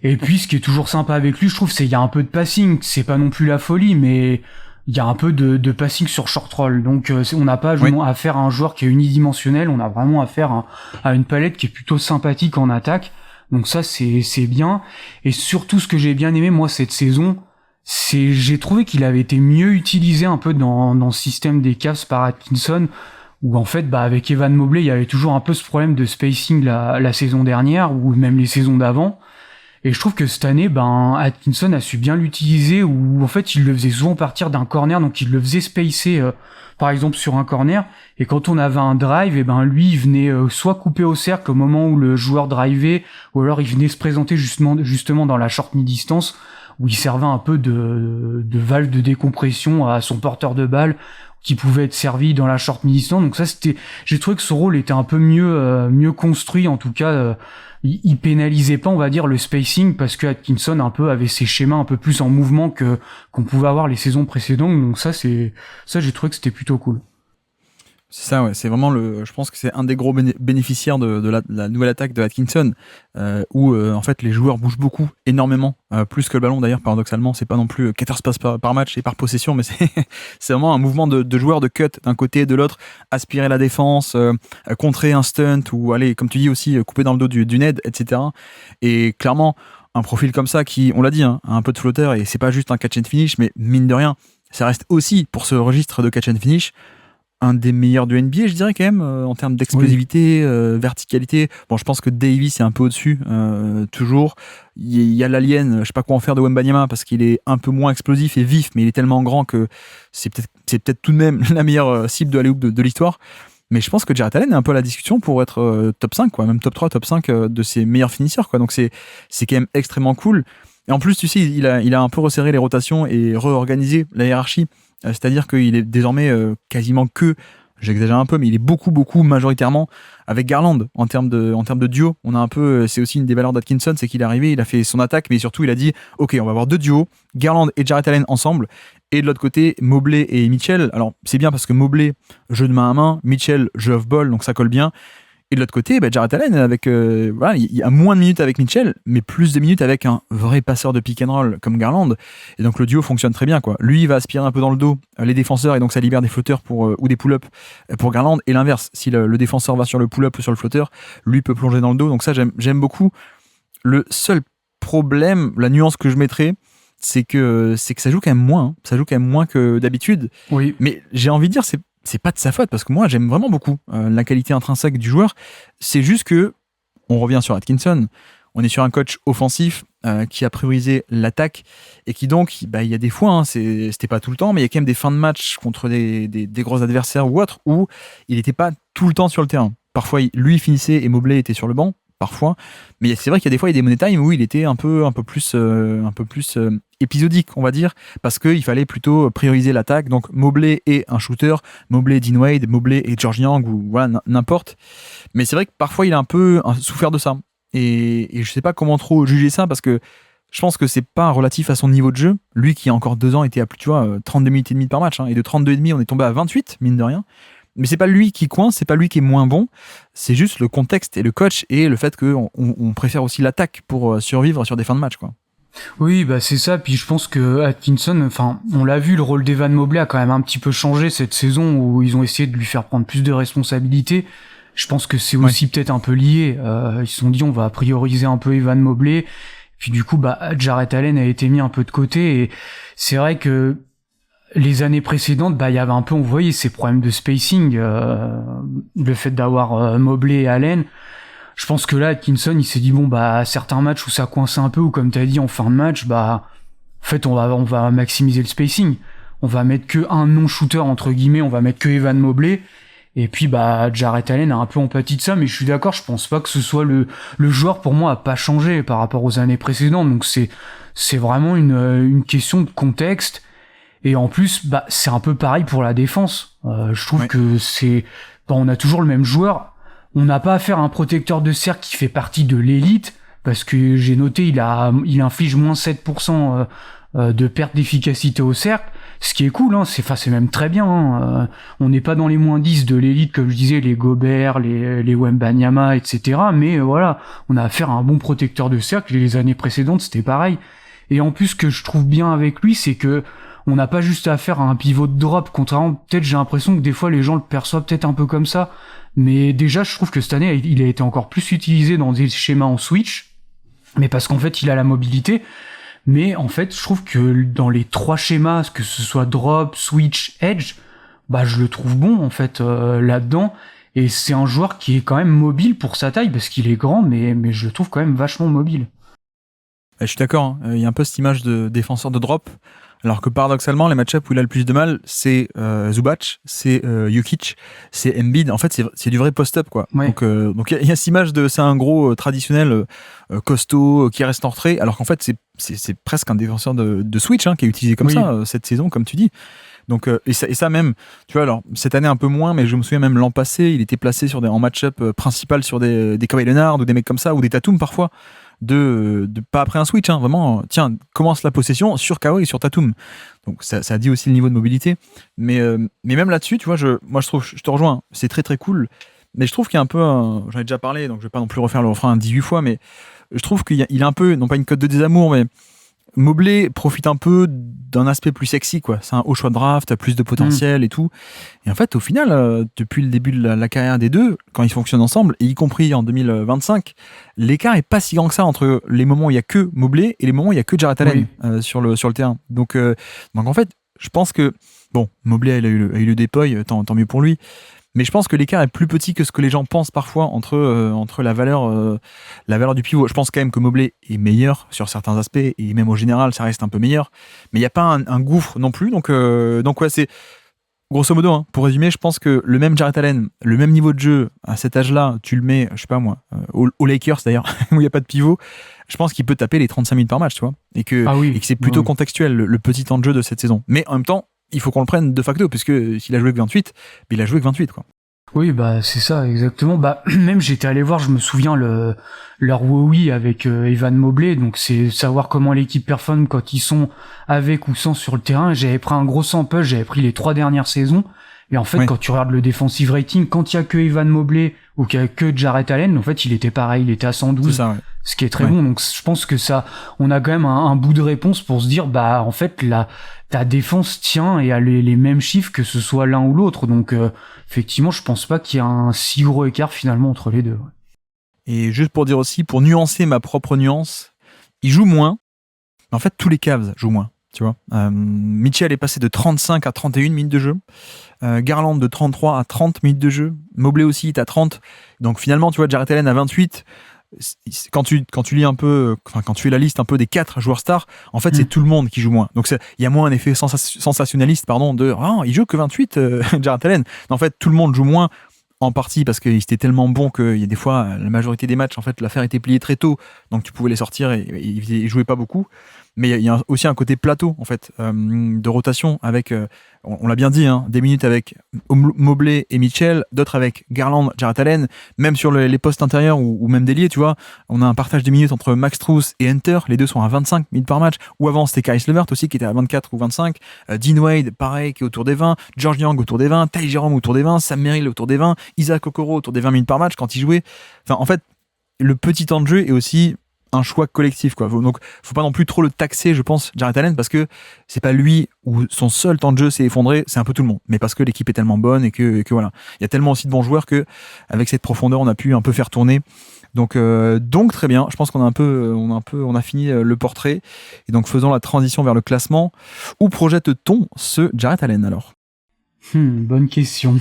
Et puis ce qui est toujours sympa avec lui, je trouve, c'est qu'il y a un peu de passing. C'est pas non plus la folie, mais il y a un peu de passing sur short roll. Donc on n'a pas affaire à un joueur qui est unidimensionnel, on a vraiment affaire à une palette qui est plutôt sympathique en attaque. Donc ça c'est bien. Et surtout ce que j'ai bien aimé moi cette saison, j'ai trouvé qu'il avait été mieux utilisé un peu dans le système des Cavs par Atkinson, où en fait avec Evan Mobley il y avait toujours un peu ce problème de spacing la saison dernière ou même les saisons d'avant. Et je trouve que cette année, Atkinson a su bien l'utiliser, où en fait il le faisait souvent partir d'un corner, donc il le faisait spacer par exemple sur un corner, et quand on avait un drive, et lui il venait soit couper au cercle au moment où le joueur drivait, ou alors il venait se présenter justement dans la short mi-distance, où il servait un peu de valve de décompression à son porteur de balle, qui pouvait être servi dans la short mi-distance. Donc ça j'ai trouvé que son rôle était un peu mieux construit, en tout cas. Il pénalisait pas, on va dire, le spacing, parce que Atkinson un peu avait ses schémas un peu plus en mouvement qu'on pouvait avoir les saisons précédentes. Donc ça j'ai trouvé que c'était plutôt cool. C'est ça, ouais. C'est vraiment je pense que c'est un des gros bénéficiaires de la nouvelle attaque de Atkinson, où en fait les joueurs bougent beaucoup, énormément, plus que le ballon d'ailleurs. Paradoxalement, c'est pas non plus 14 passes par match et par possession, mais c'est vraiment un mouvement de joueurs de cut d'un côté et de l'autre, aspirer la défense, contrer un stunt, ou aller, comme tu dis aussi, couper dans le dos du Ned, etc. Et clairement, un profil comme ça qui, on l'a dit, a un peu de flotteur, et c'est pas juste un catch and finish, mais mine de rien, ça reste aussi, pour ce registre de catch and finish, un des meilleurs de NBA, je dirais quand même, en termes d'explosivité, verticalité. Bon, je pense que Davis est un peu au-dessus, toujours. Il y a l'alien, je sais pas quoi en faire de Wembanyama, parce qu'il est un peu moins explosif et vif, mais il est tellement grand que c'est peut-être tout de même la meilleure cible de alley-oop de l'histoire. Mais je pense que Jarrett Allen est un peu à la discussion pour être top 5, quoi, même top 3, top 5 de ses meilleurs finisseurs, quoi. Donc c'est quand même extrêmement cool. Et en plus, tu sais, il a un peu resserré les rotations et réorganisé la hiérarchie. C'est-à-dire qu'il est désormais quasiment j'exagère un peu, mais il est beaucoup majoritairement avec Garland en termes de duo. On a un peu, c'est aussi une des valeurs d'Atkinson, c'est qu'il est arrivé, il a fait son attaque, mais surtout il a dit ok, on va avoir 2 duos, Garland et Jarrett Allen ensemble, et de l'autre côté Mobley et Mitchell. Alors c'est bien parce que Mobley, jeu de main à main, Mitchell, jeu off-ball, donc ça colle bien. Et de l'autre côté, Jarrett Allen, avec, il y a moins de minutes avec Mitchell, mais plus de minutes avec un vrai passeur de pick and roll comme Garland. Et donc le duo fonctionne très bien, quoi. Lui, il va aspirer un peu dans le dos les défenseurs, et donc ça libère des flotteurs ou des pull-ups pour Garland. Et l'inverse, si le défenseur va sur le pull-up ou sur le flotteur, lui peut plonger dans le dos. Donc ça, j'aime beaucoup. Le seul problème, la nuance que je mettrais, c'est que ça joue quand même moins. Ça joue quand même moins que d'habitude. Oui. Mais j'ai envie de dire, c'est pas de sa faute, parce que moi j'aime vraiment beaucoup la qualité intrinsèque du joueur. C'est juste que, on revient sur Atkinson, on est sur un coach offensif qui a priorisé l'attaque, et qui donc, il y a des fois, c'était pas tout le temps, mais il y a quand même des fins de match contre des gros adversaires ou autres, où il n'était pas tout le temps sur le terrain. Parfois lui finissait et Mobley était sur le banc, parfois, mais c'est vrai qu'il y a des fois, il y a des money time où il était un peu plus épisodique, on va dire, parce qu'il fallait plutôt prioriser l'attaque. Donc Mobley est un shooter, Mobley est Dean Wade, Mobley est George Young, ou voilà, n'importe. Mais c'est vrai que parfois il a un peu souffert de ça, et je sais pas comment trop juger ça, parce que je pense que c'est pas relatif à son niveau de jeu. Lui qui a encore 2 ans était à plus, 32 minutes et demie par match, et de 32 et demi on est tombé à 28, mine de rien. Mais c'est pas lui qui coince, c'est pas lui qui est moins bon, c'est juste le contexte et le coach et le fait qu'on préfère aussi l'attaque pour survivre sur des fins de match, quoi. Oui, bah c'est ça. Puis je pense que Atkinson, enfin, on l'a vu, le rôle d'Evan Mobley a quand même un petit peu changé cette saison où ils ont essayé de lui faire prendre plus de responsabilités. Je pense que c'est aussi peut-être un peu lié. Ils se sont dit on va prioriser un peu Evan Mobley. Puis du coup, bah Jarrett Allen a été mis un peu de côté. Et c'est vrai que les années précédentes, bah il y avait un peu, on voyait ces problèmes de spacing, le fait d'avoir Mobley et Allen. Je pense que là, Atkinson, il s'est dit bon bah certains matchs où ça coince un peu ou comme t'as dit en fin de match, bah en fait on va maximiser le spacing. On va mettre que un non-shooter entre guillemets, on va mettre que Evan Mobley. Et puis bah Jarrett Allen a un peu empathie de ça, mais je suis d'accord, je pense pas que ce soit le joueur pour moi a pas changé par rapport aux années précédentes. Donc c'est vraiment une question de contexte. Et en plus bah c'est un peu pareil pour la défense. Je trouve que on a toujours le même joueur. On n'a pas affaire à un protecteur de cercle qui fait partie de l'élite, parce que j'ai noté, il inflige moins 7% de perte d'efficacité au cercle, ce qui est cool, hein, c'est même très bien, hein. On n'est pas dans les moins 10 de l'élite, comme je disais, les Gobert, les Wembanyama, etc. Mais voilà, on a affaire à un bon protecteur de cercle, les années précédentes, c'était pareil. Et en plus, ce que je trouve bien avec lui, c'est que on n'a pas juste affaire à un pivot de drop, contrairement, peut-être j'ai l'impression que des fois les gens le perçoivent peut-être un peu comme ça, mais déjà je trouve que cette année il a été encore plus utilisé dans des schémas en switch, mais parce qu'en fait il a la mobilité, mais en fait je trouve que dans les trois schémas, que ce soit drop, switch, edge, bah je le trouve bon en fait là-dedans, et c'est un joueur qui est quand même mobile pour sa taille, parce qu'il est grand, mais je le trouve quand même vachement mobile. Je suis d'accord, hein. Il y a un peu cette image de défenseur de drop, alors que paradoxalement, les match-ups où il a le plus de mal, c'est Zubac, c'est Jokic, c'est Embiid. En fait, c'est du vrai post-up, quoi. Ouais. Donc il y a cette image de c'est un gros traditionnel costaud qui reste en retrait, alors qu'en fait c'est presque un défenseur de switch, hein, qui est utilisé comme ça cette saison, comme tu dis. Donc et ça même, tu vois, alors cette année un peu moins, mais je me souviens même l'an passé, il était placé en match-up principal sur des Kawhi Leonard ou des mecs comme ça, ou des Tatum parfois. De pas après un switch, hein, vraiment, tiens, commence la possession sur Kawhi et sur Tatum. Donc ça dit aussi le niveau de mobilité. Mais même là-dessus, tu vois, moi je trouve, je te rejoins, c'est très très cool. Mais je trouve qu'il y a un peu, j'en ai déjà parlé, donc je vais pas non plus refaire le refrain 18 fois, mais je trouve qu'il a un peu, non pas une cote de désamour, mais Mobley profite un peu d'un aspect plus sexy, quoi. C'est un haut choix de draft, plus de potentiel et tout. Et en fait, au final, depuis le début de la carrière des deux, quand ils fonctionnent ensemble, et y compris en 2025, l'écart est pas si grand que ça entre les moments où il y a que Mobley et les moments où il y a que Jarrett Allen sur le terrain. Donc en fait, je pense que bon, Mobley a eu le déploy, tant mieux pour lui. Mais je pense que l'écart est plus petit que ce que les gens pensent parfois entre la valeur du pivot. Je pense quand même que Mobley est meilleur sur certains aspects, et même au général, ça reste un peu meilleur. Mais il n'y a pas un gouffre non plus. Donc ouais, c'est grosso modo, hein, pour résumer, je pense que le même Jarrett Allen, le même niveau de jeu à cet âge-là, tu le mets, je sais pas moi, aux Lakers d'ailleurs, où il n'y a pas de pivot, je pense qu'il peut taper les 35 minutes par match, tu vois. Et que c'est plutôt contextuel, le petit temps de jeu de cette saison. Mais en même temps, il faut qu'on le prenne de facto, puisque s'il a joué que 28, il a joué que 28, quoi. Oui, bah c'est ça, exactement. Bah même j'étais allé voir, je me souviens leur WoW avec Evan Mobley, donc c'est savoir comment l'équipe performe quand ils sont avec ou sans sur le terrain. J'avais pris un gros sample, j'avais pris les 3 dernières saisons, et en fait quand tu regardes le defensive rating, quand il y a que Evan Mobley ou qu'il y a que Jarrett Allen, en fait il était pareil, il était à 112. C'est ça, ce qui est très bon. Donc je pense que ça, on a quand même un bout de réponse pour se dire, bah en fait ta défense tient et a les mêmes chiffres que ce soit l'un ou l'autre. Donc effectivement, je pense pas qu'il y ait un si gros écart finalement entre les deux. Et juste pour dire aussi, pour nuancer ma propre nuance, il joue moins, mais en fait tous les Cavs jouent moins. Tu vois, Mitchell est passé de 35 à 31 minutes de jeu, Garland de 33 à 30 minutes de jeu, Mobley aussi est à 30. Donc finalement, tu vois, Jarrett Allen à 28. Quand tu lis un peu, quand tu fais la liste un peu des 4 joueurs stars, en fait c'est tout le monde qui joue moins. Donc il y a moins un effet sensationnaliste, de il joue que 28 Jarrett Allen. En fait tout le monde joue moins, en partie parce qu'il était tellement bon qu'il y a des fois la majorité des matchs, en fait l'affaire était pliée très tôt. donc tu pouvais les sortir et ils jouaient pas beaucoup. Mais il y a aussi un côté plateau, en fait, de rotation avec, on l'a bien dit, hein, des minutes avec Mobley et Mitchell, d'autres avec Garland, Jarrett Allen, même sur les postes intérieurs ou même d'ailier, tu vois. On a un partage des minutes entre Max Strus et Hunter, les deux sont à 25 minutes par match, ou avant c'était Caris LeVert aussi qui était à 24 ou 25, Dean Wade, pareil, qui est autour des 20, George Niang autour des 20, Ty Jerome autour des 20, Sam Merrill autour des 20, Isaac Okoro autour des 20 minutes par match quand il jouait. Enfin, en fait, le petit temps de jeu est aussi un choix collectif, quoi. Donc faut pas non plus trop le taxer, je pense, Jarrett Allen, parce que c'est pas lui où son seul temps de jeu s'est effondré, c'est un peu tout le monde, mais parce que l'équipe est tellement bonne et que voilà, il y a tellement aussi de bons joueurs que avec cette profondeur on a pu un peu faire tourner. Donc très bien, je pense qu'on a fini le portrait, et donc faisons la transition vers le classement. Où projette-t-on ce Jarrett Allen alors? Bonne question.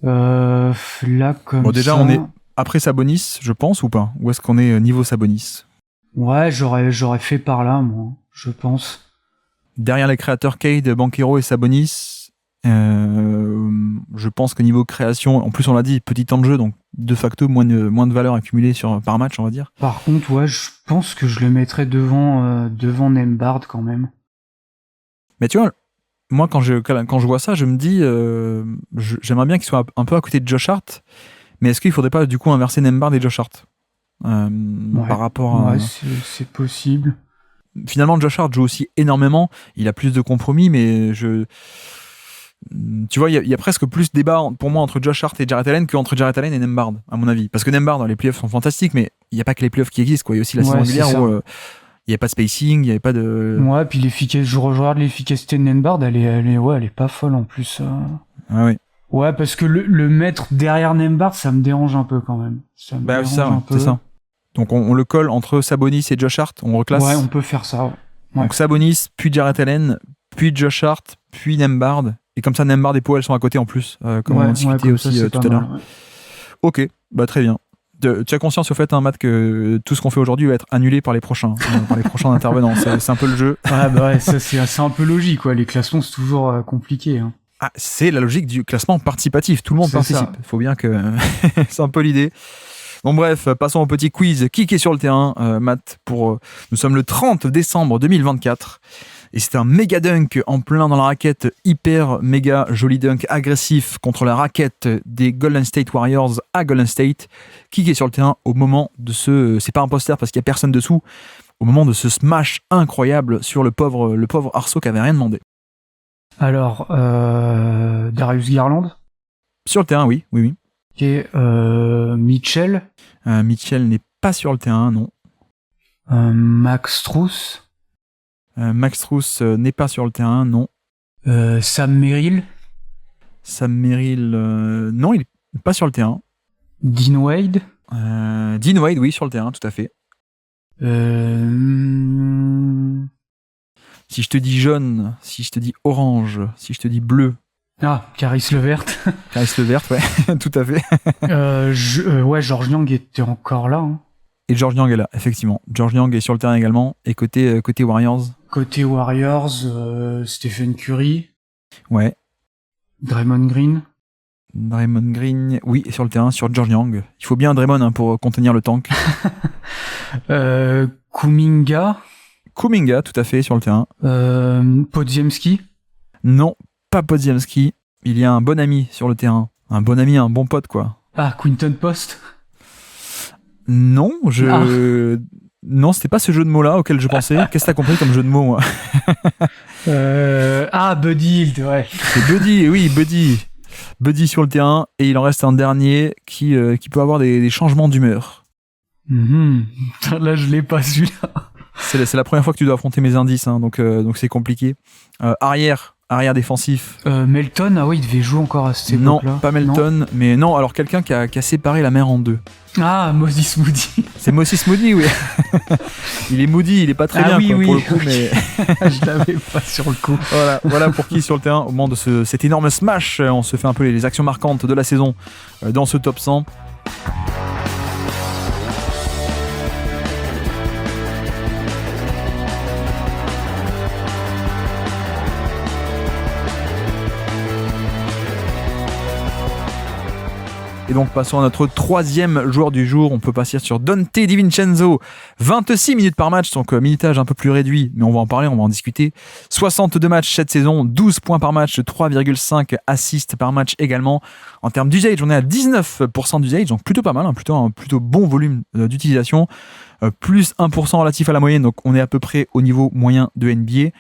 Là, comme bon, déjà ça... on est après Sabonis, je pense, ou pas? Où est-ce qu'on est niveau Sabonis? Ouais, j'aurais fait par là, moi, je pense. Derrière les créateurs Cade, Banchero et Sabonis, je pense que niveau création, en plus on l'a dit, petit temps de jeu, donc de facto moins de valeur accumulée par match, on va dire. Par contre, ouais, je pense que je le mettrais devant Nembhard quand même. Mais tu vois, moi quand je vois ça, je me dis, j'aimerais bien qu'il soit un peu à côté de Josh Hart. Mais est-ce qu'il ne faudrait pas du coup inverser Nembhard et Josh Hart par rapport à... Ouais, c'est possible. Finalement, Josh Hart joue aussi énormément. Il a plus de compromis, mais tu vois, il y a presque plus débat pour moi entre Josh Hart et Jarrett Allen qu'entre Jarrett Allen et Nembhard, à mon avis. Parce que Nembhard, les playoffs sont fantastiques, mais il n'y a pas que les playoffs qui existent, quoi. Il y a aussi la saison régulière où il n'y a pas de spacing, il n'y avait pas de... Ouais, puis je regarde l'efficacité de Nembhard, elle est pas folle en plus. Ah oui. Ouais, parce que le mettre derrière Nembhard, ça me dérange un peu quand même. Ça me dérange un peu. C'est ça. Donc on le colle entre Sabonis et Josh Hart, on reclasse. Ouais, on peut faire ça. Ouais. Donc Sabonis, puis Jarrett Allen, puis Josh Hart, puis Nembhard. Et comme ça, Nembhard et Powell sont à côté en plus, comme on discutait aussi tout à l'heure. Ouais. Ok, très bien. Tu as conscience au fait, Matt, que tout ce qu'on fait aujourd'hui va être annulé par les prochains intervenants. C'est un peu le jeu. Ouais, ça c'est un peu logique, quoi. Les classements, c'est toujours compliqué. Hein. Ah, c'est la logique du classement participatif. Tout le monde participe. Il faut bien que... c'est un peu l'idée. Bon bref, passons au petit quiz. Qui est sur le terrain, Matt, nous sommes le 30 décembre 2024. Et c'est un méga dunk en plein dans la raquette, hyper méga joli dunk agressif contre la raquette des Golden State Warriors à Golden State. Qui est sur le terrain au moment de c'est pas un poster parce qu'il n'y a personne dessous, au moment de ce smash incroyable sur le pauvre Arceau qui avait rien demandé. Alors, Darius Garland. Sur le terrain, oui. Et Mitchell. Mitchell n'est pas sur le terrain, non. Max Strus. Max Strus n'est pas sur le terrain, non. Sam Merrill. Non, il n'est pas sur le terrain. Dean Wade. Dean Wade, oui, sur le terrain, tout à fait. Si je te dis jaune, si je te dis orange, si je te dis bleu. Ah, Caris LeVert. Caris LeVert, ouais, tout à fait. Ouais, George Niang était encore là. Hein. Et George Niang est là, effectivement. George Niang est sur le terrain également. Et côté Warriors. Côté Warriors, Stephen Curry. Ouais. Draymond Green, oui, sur le terrain, sur George Niang. Il faut bien Draymond pour contenir le tank. Kuminga, tout à fait, sur le terrain. Podziemski. Non, pas Podziemski. Il y a un bon ami sur le terrain. Un bon ami, un bon pote, quoi. Ah, Quinton Post. Non, non, c'était pas ce jeu de mots-là auquel je pensais. Qu'est-ce que t'as compris comme jeu de mots, moi? Buddy Hield, ouais. C'est Buddy, oui, Buddy. Buddy sur le terrain, et il en reste un dernier qui peut avoir des changements d'humeur. Là, je l'ai pas celui-là. C'est la première fois que tu dois affronter mes indices, hein, donc c'est compliqué. Arrière défensif. Melton, ah oui, il devait jouer encore à cette époque-là. Non, pas Melton, mais non, alors quelqu'un qui a séparé la mer en deux. Ah, Moses Moody. C'est Moses Moody, oui. Il est Moody, il est pas très bien oui, pour le coup, mais... Je l'avais pas sur le coup. Voilà pour qui sur le terrain, au moment de cet énorme smash, on se fait un peu les actions marquantes de la saison dans ce top 100. Et donc passons à notre troisième joueur du jour, on peut passer sur Donte DiVincenzo, 26 minutes par match, donc minutage un peu plus réduit, mais on va en parler, on va en discuter. 62 matchs cette saison, 12 points par match, 3,5 assists par match également. En termes d'usage, on est à 19% d'usage, donc plutôt pas mal, un plutôt bon volume d'utilisation, plus 1% relatif à la moyenne, donc on est à peu près au niveau moyen de NBA.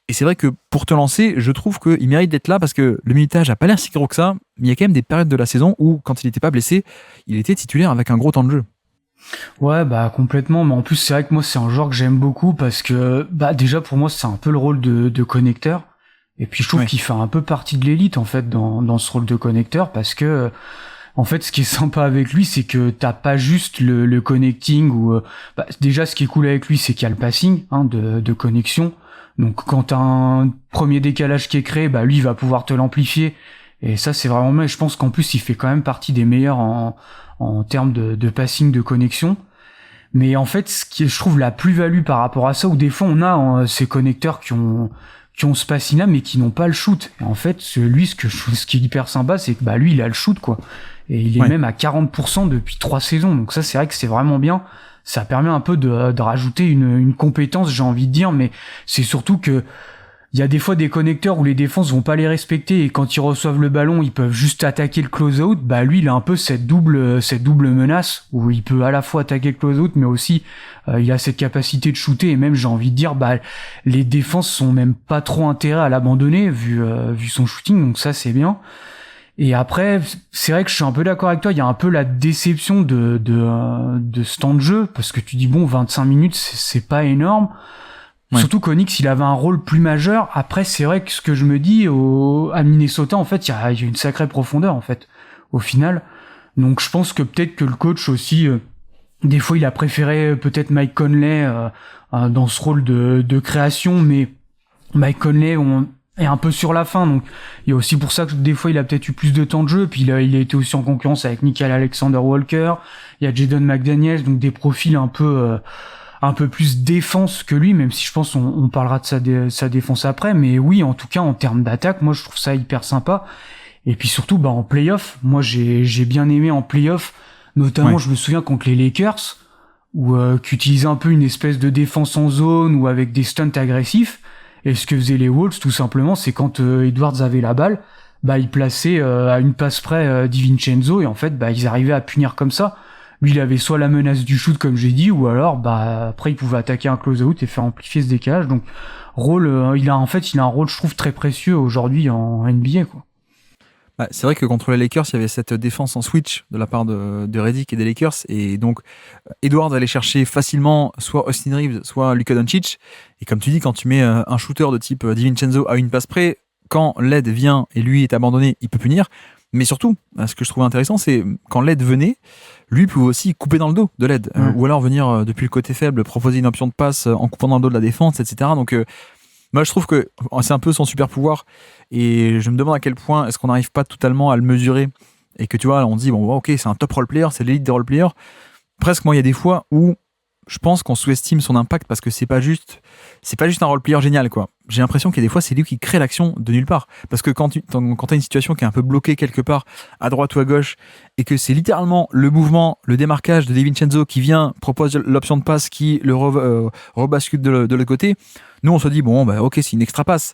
Et c'est vrai que pour te lancer, je trouve qu'il mérite d'être là parce que le minutage n'a pas l'air si gros que ça, mais il y a quand même des périodes de la saison où, quand il n'était pas blessé, il était titulaire avec un gros temps de jeu. Ouais, bah complètement, mais en plus c'est vrai que moi c'est un joueur que j'aime beaucoup parce que bah déjà pour moi c'est un peu le rôle de connecteur, et puis je trouve qu'il fait un peu partie de l'élite en fait dans ce rôle de connecteur, parce que en fait ce qui est sympa avec lui c'est que t'as pas juste le connecting ou déjà ce qui est cool avec lui c'est qu'il y a le passing de connexion. Donc quand t'as un premier décalage qui est créé, bah lui il va pouvoir te l'amplifier, et ça c'est vraiment bien. Je pense qu'en plus il fait quand même partie des meilleurs en termes de passing, de connexion. Mais en fait ce qui je trouve la plus-value par rapport à ça, où des fois on a ces connecteurs qui ont ce passing là mais qui n'ont pas le shoot. Et en fait lui ce qui est hyper sympa c'est que bah lui il a le shoot quoi. Et il est même à 40% depuis 3 saisons. Donc ça c'est vrai que c'est vraiment bien. Ça permet un peu de rajouter une compétence, j'ai envie de dire, mais c'est surtout que il y a des fois des connecteurs où les défenses vont pas les respecter, et quand ils reçoivent le ballon, ils peuvent juste attaquer le close-out. Bah lui, il a un peu cette double menace où il peut à la fois attaquer le close-out, mais aussi il a cette capacité de shooter, et même j'ai envie de dire, bah les défenses sont même pas trop intérêt à l'abandonner vu son shooting, donc ça c'est bien. Et après, c'est vrai que je suis un peu d'accord avec toi, il y a un peu la déception de ce temps de jeu, parce que tu dis bon, 25 minutes, c'est pas énorme. Ouais. Surtout qu'Onyx, il avait un rôle plus majeur. Après, c'est vrai que ce que je me dis à Minnesota, en fait, il y a une sacrée profondeur, en fait, au final. Donc je pense que peut-être que le coach aussi, des fois, il a préféré peut-être Mike Conley dans ce rôle de création, mais Mike Conley, est un peu sur la fin, donc il y a aussi pour ça que des fois il a peut-être eu plus de temps de jeu, puis il a été aussi en concurrence avec Nickeil Alexander-Walker, il y a Jaden McDaniels, donc des profils un peu plus défense que lui, même si je pense on parlera de sa défense après, mais oui, en tout cas en termes d'attaque, moi je trouve ça hyper sympa. Et puis surtout en playoff, moi j'ai bien aimé en playoff, notamment je me souviens contre les Lakers, où qui utilisaient un peu une espèce de défense en zone ou avec des stunts agressifs. Et ce que faisaient les Wolves, tout simplement, c'est quand Edwards avait la balle, ils plaçaient à une passe près DiVincenzo, et en fait, ils arrivaient à punir comme ça. Lui, il avait soit la menace du shoot, comme j'ai dit, ou alors, après, il pouvait attaquer un close-out et faire amplifier ce décalage. Donc, il a un rôle, je trouve, très précieux aujourd'hui en NBA, quoi. C'est vrai que contre les Lakers, il y avait cette défense en switch de la part de Redick et des Lakers, et donc Edwards allait chercher facilement soit Austin Reeves, soit Luka Doncic, et comme tu dis, quand tu mets un shooter de type DiVincenzo à une passe près, quand l'aide vient et lui est abandonné, il peut punir. Mais surtout, ce que je trouve intéressant, c'est quand l'aide venait, lui pouvait aussi couper dans le dos de l'aide, ou alors venir depuis le côté faible, proposer une option de passe en coupant dans le dos de la défense, etc. Donc moi je trouve que c'est un peu son super pouvoir, et je me demande à quel point est-ce qu'on n'arrive pas totalement à le mesurer, et que tu vois, on dit bon ok, c'est un top role player, c'est l'élite des role players. Presque, moi il y a des fois où je pense qu'on sous-estime son impact, parce que c'est pas juste un role player génial, quoi. J'ai l'impression qu'il y a des fois c'est lui qui crée l'action de nulle part, parce que quand t'as une situation qui est un peu bloquée quelque part à droite ou à gauche, et que c'est littéralement le mouvement, le démarquage de DiVincenzo qui vient, propose l'option de passe, qui le rebascule de l'autre côté, nous on se dit bon ok, c'est une extra passe,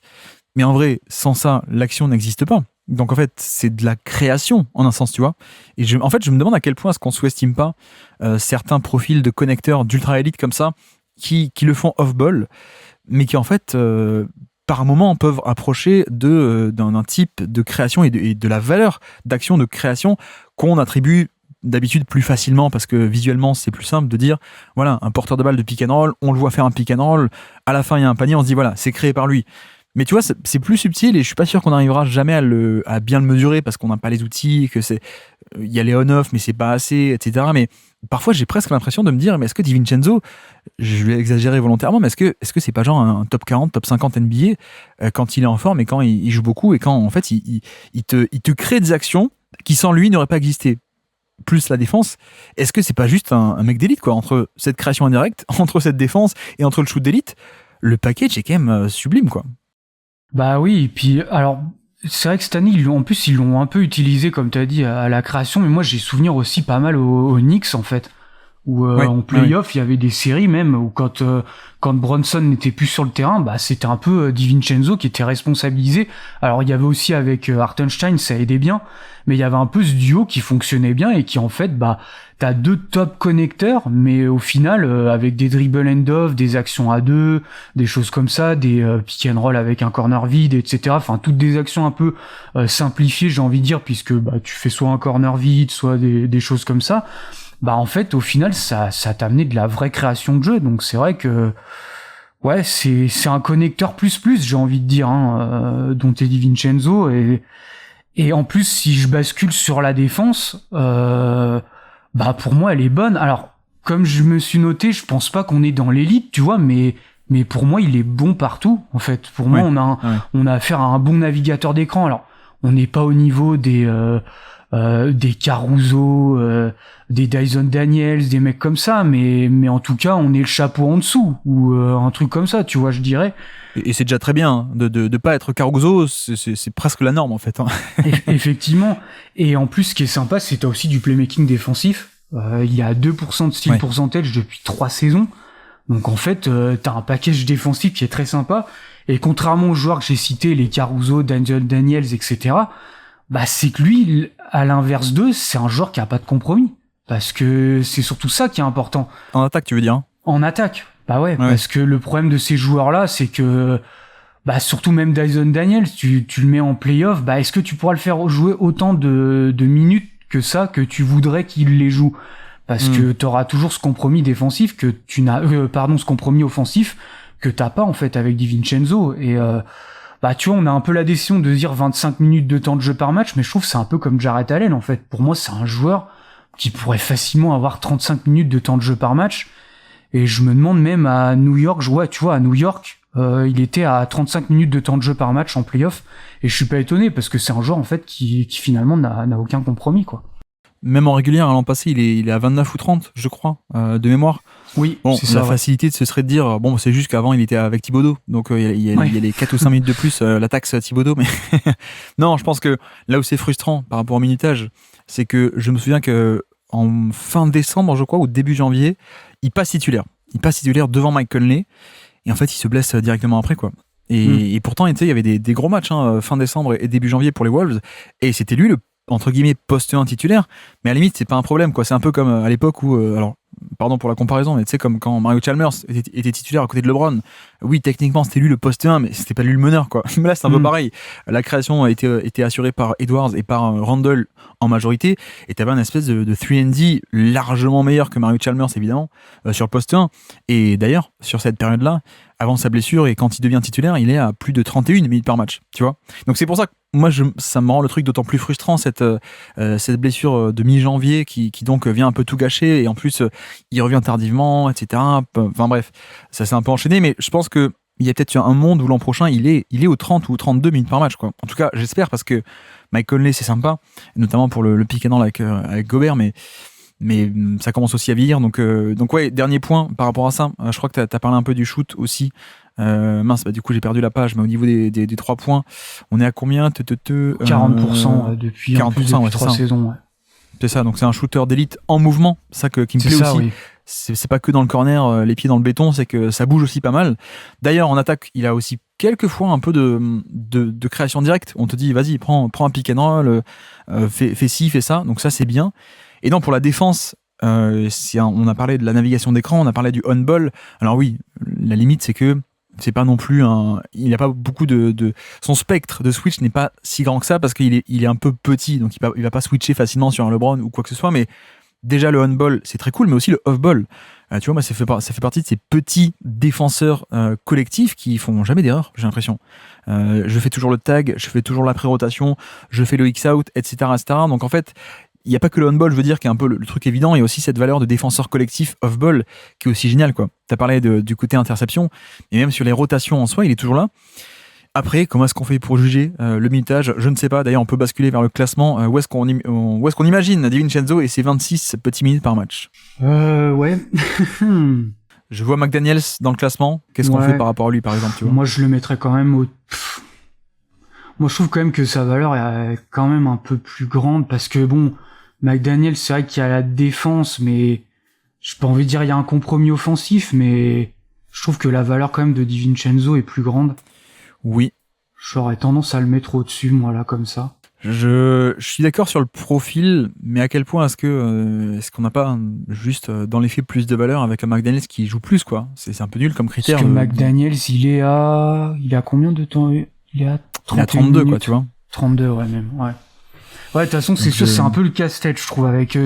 mais en vrai sans ça l'action n'existe pas. Donc en fait c'est de la création en un sens, tu vois. Et je me demande à quel point est-ce qu'on sous-estime pas certains profils de connecteurs d'ultra élite comme ça, qui le font off-ball, mais qui en fait par moment peuvent approcher d'un type de création et de la valeur d'action de création qu'on attribue d'habitude plus facilement, parce que visuellement c'est plus simple de dire voilà, un porteur de balle de pick and roll, on le voit faire un pick and roll, à la fin il y a un panier, on se dit voilà, c'est créé par lui. Mais tu vois, c'est plus subtil, et je suis pas sûr qu'on arrivera jamais à bien le mesurer, parce qu'on n'a pas les outils, que il y a les on-off, mais c'est pas assez, etc. Mais parfois, j'ai presque l'impression de me dire, mais est-ce que DiVincenzo, je vais exagérer volontairement, mais est-ce que c'est pas genre un top 40, top 50 NBA quand il est en forme et quand il joue beaucoup, et quand en fait il te crée des actions qui sans lui n'auraient pas existé, plus la défense. Est-ce que c'est pas juste un mec d'élite, quoi, entre cette création indirecte, entre cette défense et entre le shoot d'élite? Le package est quand même sublime, quoi. Bah oui, et puis alors c'est vrai que cette année, ils l'ont un peu utilisé, comme tu as dit, à la création, mais moi j'ai souvenir aussi pas mal aux Knicks, en fait. Où en play-off, il y avait des séries même où quand Bronson n'était plus sur le terrain, bah c'était un peu DiVincenzo qui était responsabilisé. Alors il y avait aussi avec Hartenstein, ça aidait bien, mais il y avait un peu ce duo qui fonctionnait bien et qui en fait bah t'as deux top connecteurs, mais au final avec des dribble end off, des actions à deux, des choses comme ça, des pick and roll avec un corner vide, etc. Enfin toutes des actions un peu simplifiées, j'ai envie de dire, puisque bah tu fais soit un corner vide, soit des choses comme ça. Bah en fait au final ça t'a amené de la vraie création de jeu, donc c'est vrai que ouais c'est un connecteur plus j'ai envie de dire dont Eddie Vincenzo et en plus si je bascule sur la défense bah pour moi elle est bonne. Alors comme je me suis noté, je pense pas qu'on est dans l'élite, tu vois, mais pour moi il est bon partout en fait. Pour moi on a affaire à un bon navigateur d'écran. Alors on n'est pas au niveau des Caruso, des Dyson Daniels, des mecs comme ça, mais en tout cas, on est le chapeau en dessous, ou un truc comme ça, tu vois, je dirais. Et c'est déjà très bien, hein, de pas être Caruso, c'est presque la norme, en fait. Hein. Effectivement. Et en plus, ce qui est sympa, c'est que t'as aussi du playmaking défensif. Il y a 2% de steal percentage depuis 3 saisons. Donc en fait, t'as un package défensif qui est très sympa. Et contrairement aux joueurs que j'ai cités, les Caruso, Daniels, etc., bah c'est que lui, à l'inverse d'eux, c'est un joueur qui a pas de compromis. Parce que c'est surtout ça qui est important. En attaque, tu veux dire? En attaque. Bah ouais, parce que le problème de ces joueurs-là, c'est que, bah surtout même Dyson Daniels, tu le mets en play-off, bah est-ce que tu pourras le faire jouer autant de minutes que ça, que tu voudrais qu'il les joue? Parce que t'auras toujours ce compromis défensif que tu n'as, ce compromis offensif que t'as pas en fait avec DiVincenzo. Et bah tu vois, on a un peu la décision de dire 25 minutes de temps de jeu par match, mais je trouve que c'est un peu comme Jarrett Allen en fait. Pour moi, c'est un joueur qui pourrait facilement avoir 35 minutes de temps de jeu par match. Et je me demande même à New York, tu vois, à New York, il était à 35 minutes de temps de jeu par match en playoff. Et je suis pas étonné parce que c'est un joueur en fait qui finalement n'a aucun compromis, quoi. Même en régulière, l'an passé, il est à 29 ou 30, je crois, de mémoire. Oui, bon, c'est ça. La facilité, ce serait de dire, bon, c'est juste qu'avant, il était avec Thibodeau. Donc, il y a les 4 ou 5 minutes de plus, la taxe Thibodeau. Mais non, je pense que là où c'est frustrant par rapport au minutage, c'est que je me souviens que en fin décembre, je crois, ou début janvier, il passe titulaire. Il passe titulaire devant Mike Conley. Et en fait, il se blesse directement après, quoi. Et pourtant, il y avait des gros matchs, fin décembre et début janvier pour les Wolves. Et c'était lui le entre guillemets poste 1 titulaire, mais à la limite c'est pas un problème, quoi. C'est un peu comme à l'époque où alors pardon pour la comparaison, mais tu sais, comme quand Mario Chalmers était titulaire à côté de LeBron. Oui, techniquement c'était lui le poste 1, mais c'était pas lui le meneur, quoi. Mais là c'est un peu pareil, la création a été assurée par Edwards et par Randle en majorité, et t'avais un espèce de 3&D largement meilleur que Mario Chalmers évidemment sur le poste 1. Et d'ailleurs sur cette période là, avant sa blessure et quand il devient titulaire, il est à plus de 31 minutes par match, tu vois. Donc c'est pour ça que moi, ça me rend le truc d'autant plus frustrant, cette blessure de mi-janvier qui donc vient un peu tout gâcher, et en plus, il revient tardivement, etc. Enfin bref, ça s'est un peu enchaîné, mais je pense qu'il y a peut-être un monde où l'an prochain, il est aux 30 ou 32 minutes par match, quoi. En tout cas, j'espère, parce que Mike Conley, c'est sympa, notamment pour le pick and roll avec Gobert, mais ça commence aussi à vieillir. Donc ouais, dernier point par rapport à ça, je crois que t'as parlé un peu du shoot aussi. Du coup j'ai perdu la page, mais au niveau des 3 points, on est à combien? 40% depuis 40%, 3 saisons. Ouais. C'est ça, donc c'est un shooter d'élite en mouvement, ça qui me plaît aussi. Oui. C'est pas que dans le corner, les pieds dans le béton, c'est que ça bouge aussi pas mal. D'ailleurs, en attaque, il a aussi quelques fois un peu de création directe. On te dit, vas-y, prends un pick and roll, fais ci, fais ça. Donc ça, c'est bien. Et non, pour la défense, on a parlé de la navigation d'écran, on a parlé du on-ball. Alors oui, la limite, c'est que c'est pas non plus il n'y a pas beaucoup son spectre de switch n'est pas si grand que ça, parce qu'il est un peu petit, donc il va pas switcher facilement sur un LeBron ou quoi que ce soit. Mais déjà le on-ball c'est très cool, mais aussi le off-ball, tu vois, moi ça fait partie de ces petits défenseurs collectifs qui font jamais d'erreur, j'ai l'impression. Je fais toujours le tag, je fais toujours la pré-rotation, je fais le X-out, etc. Donc en fait, il n'y a pas que le on-ball, je veux dire, qui est un peu le truc évident, il y a aussi cette valeur de défenseur collectif off-ball qui est aussi géniale, quoi. T'as parlé du côté interception, et même sur les rotations en soi, il est toujours là. Après, comment est-ce qu'on fait pour juger le minutage? Je ne sais pas. D'ailleurs, on peut basculer vers le classement. Où est-ce qu'on imagine DiVincenzo et ses 26 petits minutes par match? Ouais. Je vois McDaniels dans le classement. Qu'est-ce qu'on fait par rapport à lui, par exemple, tu vois? Moi, je le mettrais quand même Moi, je trouve quand même que sa valeur est quand même un peu plus grande parce que bon, McDaniel, c'est vrai qu'il y a la défense, mais j'ai pas envie de dire il y a un compromis offensif, mais je trouve que la valeur quand même de DiVincenzo est plus grande. Oui. J'aurais tendance à le mettre au-dessus, moi, là, comme ça. Je suis d'accord sur le profil, mais à quel point est-ce qu'on n'a pas juste dans les faits plus de valeur avec un McDaniels qui joue plus, quoi? C'est un peu nul comme critère. Parce que McDaniels, il a combien de temps? Il est à 32 minutes. Quoi, tu vois. 32, ouais, même, ouais. Ouais, de toute façon, c'est sûr, c'est un peu le casse-tête, je trouve, avec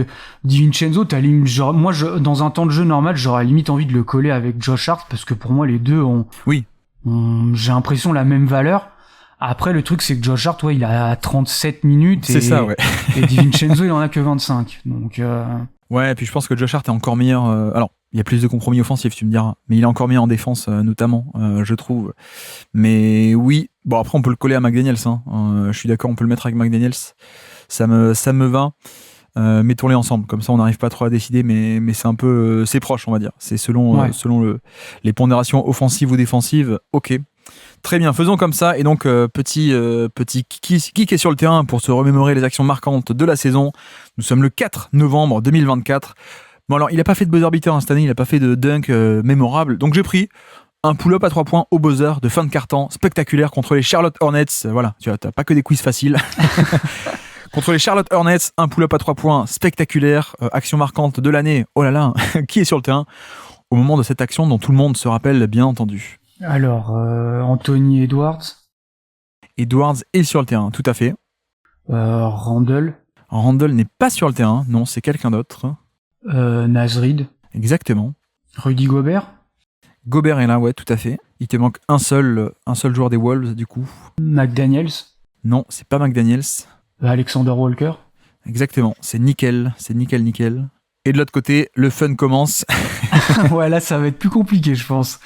DiVincenzo. T'as limite, genre, moi, dans un temps de jeu normal, j'aurais limite envie de le coller avec Josh Hart, parce que pour moi, les deux ont, j'ai l'impression, la même valeur. Après, le truc, c'est que Josh Hart, ouais, il a 37 minutes. C'est ça, ouais. Et DiVincenzo, il en a que 25. Donc, Ouais, et puis je pense que Josh Hart est encore meilleur. Alors, il y a plus de compromis offensifs, tu me diras. Mais il est encore meilleur en défense, notamment, je trouve. Mais oui, bon, après, on peut le coller à McDaniels. Je suis d'accord, on peut le mettre avec McDaniels. Ça me va. Mettons-les ensemble. Comme ça, on n'arrive pas trop à décider, mais c'est un peu... c'est proche, on va dire. C'est selon les pondérations offensives ou défensives. Ok. Très bien, faisons comme ça. Et donc, petit kick est sur le terrain pour se remémorer les actions marquantes de la saison. Nous sommes le 4 novembre 2024. Bon, alors, il n'a pas fait de buzzer beater cette année, il n'a pas fait de dunk mémorable. Donc, j'ai pris un pull-up à 3 points au buzzer de fin de quart-temps spectaculaire contre les Charlotte Hornets. Voilà, tu n'as pas que des quiz faciles. Contre les Charlotte Hornets, un pull-up à 3 points spectaculaire, action marquante de l'année. Oh là là, qui est sur le terrain au moment de cette action dont tout le monde se rappelle, bien entendu? Alors, Anthony Edwards. Edwards est sur le terrain, tout à fait. Randle. Randle n'est pas sur le terrain, non, c'est quelqu'un d'autre. Naz Reid. Exactement. Rudy Gobert. Gobert est là, ouais, tout à fait. Il te manque un seul joueur des Wolves, du coup. McDaniels. Non, c'est pas McDaniels. Alexander Walker. Exactement, c'est nickel. Et de l'autre côté, le fun commence. Ouais, là, ça va être plus compliqué, je pense.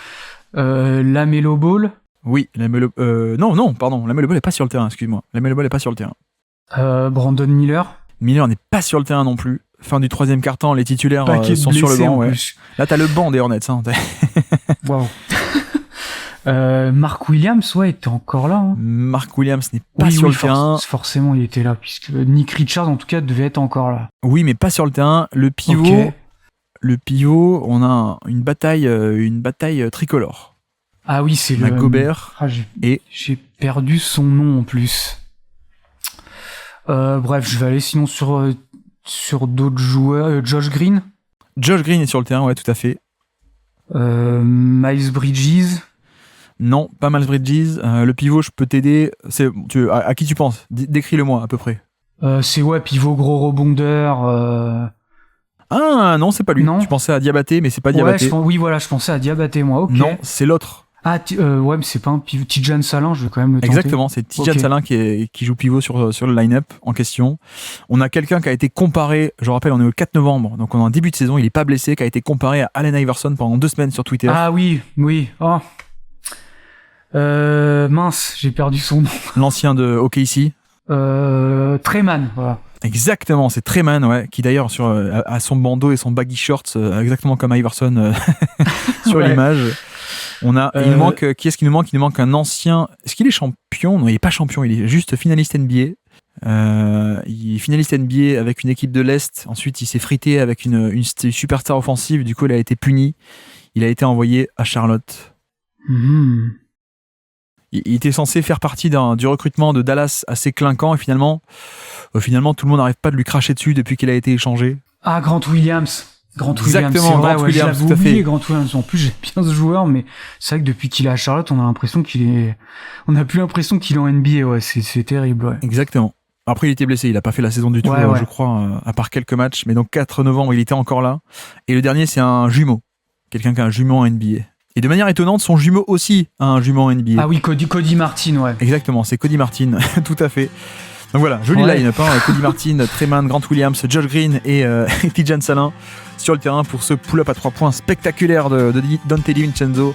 LaMelo Ball. Oui, non, pardon, LaMelo Ball est pas sur le terrain, excuse-moi. LaMelo Ball est pas sur le terrain. Brandon Miller. Miller n'est pas sur le terrain non plus. Fin du troisième quart-temps, les titulaires sont sur le banc. Ouais. Là, t'as le banc des Hornets. Waouh. Mark Williams, ouais, était encore là. Hein. Mark Williams n'est pas sur le terrain. Forcément, il était là, puisque Nick Richards, en tout cas, devait être encore là. Oui, mais pas sur le terrain. Le pivot, on a une bataille tricolore. Ah oui, c'est Gobert. J'ai perdu son nom en plus. Bref, je vais aller sinon sur d'autres joueurs. Josh Green. Josh Green est sur le terrain, ouais, tout à fait. Miles Bridges. Non, pas Miles Bridges. Le pivot, je peux t'aider. À qui tu penses? Décris-le-moi à peu près. C'est pivot gros rebondeur. Ah non, c'est pas lui. Non. Tu pensais à Diabaté, mais c'est pas Diabaté. Je pensais à Diabaté, moi. Okay. Non, c'est l'autre. Ah, ouais, mais c'est pas un pivot. Tidjane Salin, je vais quand même le tenter. Exactement, c'est Tidjane Salin qui joue pivot sur le line-up en question. On a quelqu'un qui a été comparé, je rappelle, on est au 4 novembre, donc on est en début de saison, il est pas blessé, qui a été comparé à Allen Iverson pendant 2 semaines sur Twitter. Ah oui. Oh. Mince, j'ai perdu son nom. L'ancien de OKC. Treman, voilà. Exactement, c'est Treman, ouais, qui d'ailleurs a son bandeau et son baggy shorts exactement comme Iverson sur l'image. On a, il manque, qui est-ce qu'il nous manque? Il nous manque un ancien. Est-ce qu'il est champion? Non, il est pas champion, il est juste finaliste NBA. Il est finaliste NBA avec une équipe de l'Est. Ensuite, il s'est frité avec une superstar offensive. Du coup, il a été puni. Il a été envoyé à Charlotte. Mmh. Il était censé faire partie du recrutement de Dallas assez clinquant et finalement, tout le monde n'arrête pas de lui cracher dessus depuis qu'il a été échangé. Ah, Grant Williams. Exactement, Grant Williams, je l'avais oublié, Grant Williams. En plus, j'aime bien ce joueur, mais c'est vrai que depuis qu'il est à Charlotte, on a plus l'impression qu'il est en NBA, ouais, c'est terrible, ouais. Exactement. Après, il était blessé, il a pas fait la saison du tout, je crois, à part quelques matchs, mais donc 4 novembre, il était encore là. Et le dernier, c'est un jumeau. Quelqu'un qui a un jumeau en NBA. Et de manière étonnante, son jumeau aussi a un jumeau en NBA. Ah oui, Cody Martin, ouais. Exactement, c'est Cody Martin, tout à fait. Donc voilà, joli line-up, Cody Martin, Treman, Grant Williams, Josh Green et Tidjane Salin sur le terrain pour ce pull-up à 3 points spectaculaire de Dante DiVincenzo.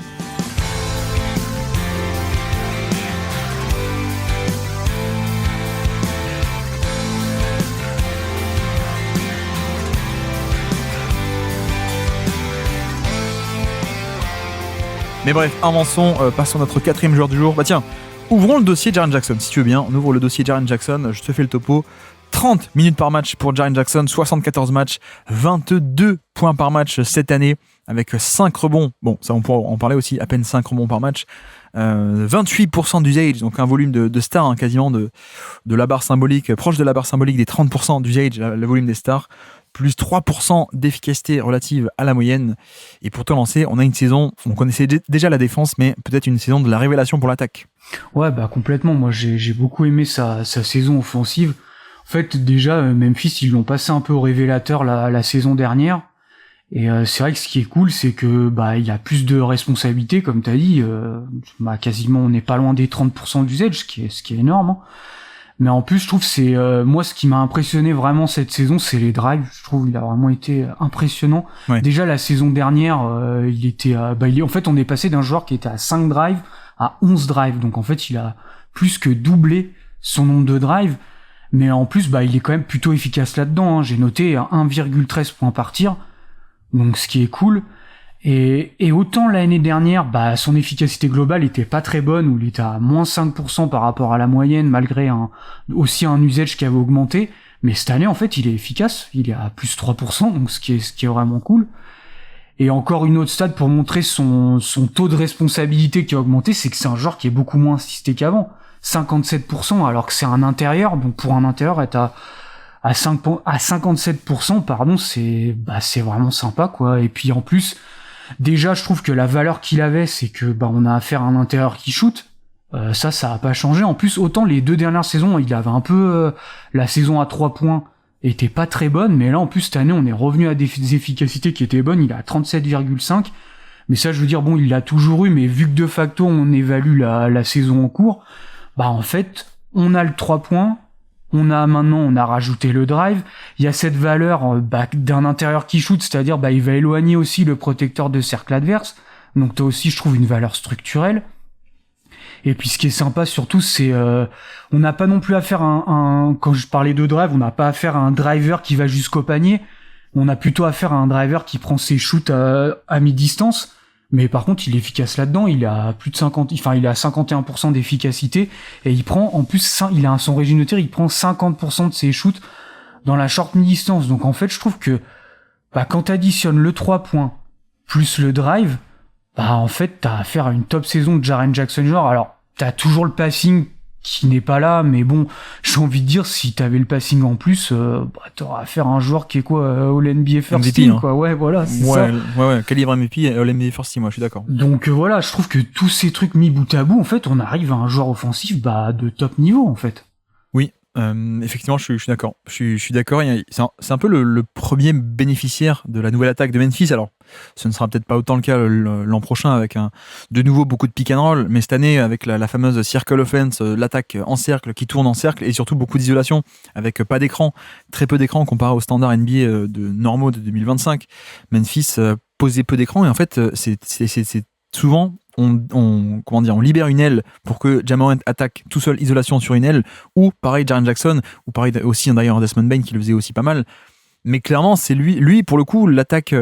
Mais bref, avançons, passons à notre 4e joueur du jour. Bah tiens, ouvrons le dossier Jaren Jackson, si tu veux bien. On ouvre le dossier Jaren Jackson, je te fais le topo. 30 minutes par match pour Jaren Jackson, 74 matchs, 22 points par match cette année, avec 5 rebonds. Bon, ça on pourra en parler aussi, à peine 5 rebonds par match. 28% d'usage, donc un volume de stars, hein, quasiment de la barre symbolique, proche de la barre symbolique des 30% d'usage, le volume des stars. Plus 3% d'efficacité relative à la moyenne. Et pour te lancer, on a une saison, on connaissait déjà la défense, mais peut-être une saison de la révélation pour l'attaque. Ouais, bah complètement. Moi, j'ai beaucoup aimé sa saison offensive. En fait, déjà, Memphis, ils l'ont passé un peu au révélateur la saison dernière. Et c'est vrai que ce qui est cool, c'est que il a plus de responsabilités, comme t'as dit. Quasiment, on n'est pas loin des 30% d'usage, ce qui est énorme. Hein. Mais en plus, je trouve que c'est moi ce qui m'a impressionné vraiment cette saison, c'est les drives. Je trouve il a vraiment été impressionnant. Ouais. Déjà la saison dernière, il était en fait, on est passé d'un joueur qui était à 5 drives à 11 drives. Donc en fait, il a plus que doublé son nombre de drives. Mais en plus, il est quand même plutôt efficace là-dedans. Hein. J'ai noté 1,13 points par tir. Donc ce qui est cool. Et autant l'année dernière, son efficacité globale était pas très bonne, où il était à moins 5% par rapport à la moyenne, malgré aussi un usage qui avait augmenté. Mais cette année, en fait, il est efficace. Il est à plus 3%, donc ce qui est vraiment cool. Et encore une autre stat pour montrer son taux de responsabilité qui a augmenté, c'est que c'est un joueur qui est beaucoup moins assisté qu'avant. 57%, alors que c'est un intérieur. Donc pour un intérieur, être à 57%, pardon, c'est vraiment sympa, quoi. Et puis en plus, déjà, je trouve que la valeur qu'il avait, c'est que on a affaire à un intérieur qui shoot. Ça a pas changé. En plus, autant les 2 dernières saisons, il avait un peu la saison à 3 points était pas très bonne, mais là en plus cette année, on est revenu à des efficacités qui étaient bonnes. Il a 37,5. Mais ça, je veux dire, il l'a toujours eu, mais vu que de facto on évalue la saison en cours, en fait, on a le 3 points. On a rajouté le drive. Il y a cette valeur d'un intérieur qui shoot, c'est-à-dire il va éloigner aussi le protecteur de cercle adverse. Donc t'as aussi, je trouve, une valeur structurelle. Et puis ce qui est sympa surtout, c'est on n'a pas non plus à faire quand je parlais de drive, on n'a pas à faire un driver qui va jusqu'au panier. On a plutôt à faire un driver qui prend ses shoots à mi-distance. Mais par contre, il est efficace là-dedans, il a plus de 51% d'efficacité, et il prend, en plus, il a son régime de tir, il prend 50% de ses shoots dans la short mi-distance. Donc en fait, je trouve que, quand t'additionnes le 3 points, plus le drive, en fait, t'as affaire à une top saison de Jaren Jackson Jr. Alors, t'as toujours le passing qui n'est pas là, mais bon, j'ai envie de dire, si t'avais le passing en plus, t'auras affaire à un joueur qui est quoi, All NBA First MVP, Team, hein. quoi. Ouais, voilà, c'est ça. Ouais, calibre MVP, All NBA First Team, moi, je suis d'accord. Donc voilà, je trouve que tous ces trucs mis bout à bout, en fait, on arrive à un joueur offensif, de top niveau, en fait. Oui. Effectivement, je suis d'accord. Je suis d'accord. C'est un peu le premier bénéficiaire de la nouvelle attaque de Memphis. Alors, ce ne sera peut-être pas autant le cas l'an prochain avec de nouveau beaucoup de pick and roll, mais cette année avec la fameuse circle offense, l'attaque en cercle qui tourne en cercle et surtout beaucoup d'isolation avec pas d'écran, très peu d'écran comparé aux standards NBA de normaux de 2025. Memphis posait peu d'écran et en fait, c'est souvent on libère une aile pour que Ja Morant attaque tout seul, isolation sur une aile, ou pareil Jaren Jackson, ou pareil aussi d'ailleurs Desmond Bane qui le faisait aussi pas mal. Mais clairement, c'est lui pour le coup, l'attaque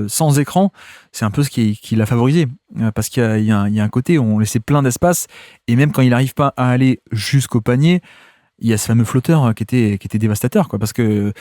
sans écran, c'est un peu ce qui l'a favorisé. Parce qu'il y a un côté où on laissait plein d'espace, et même quand il n'arrive pas à aller jusqu'au panier, il y a ce fameux flotteur qui était dévastateur, quoi. Parce que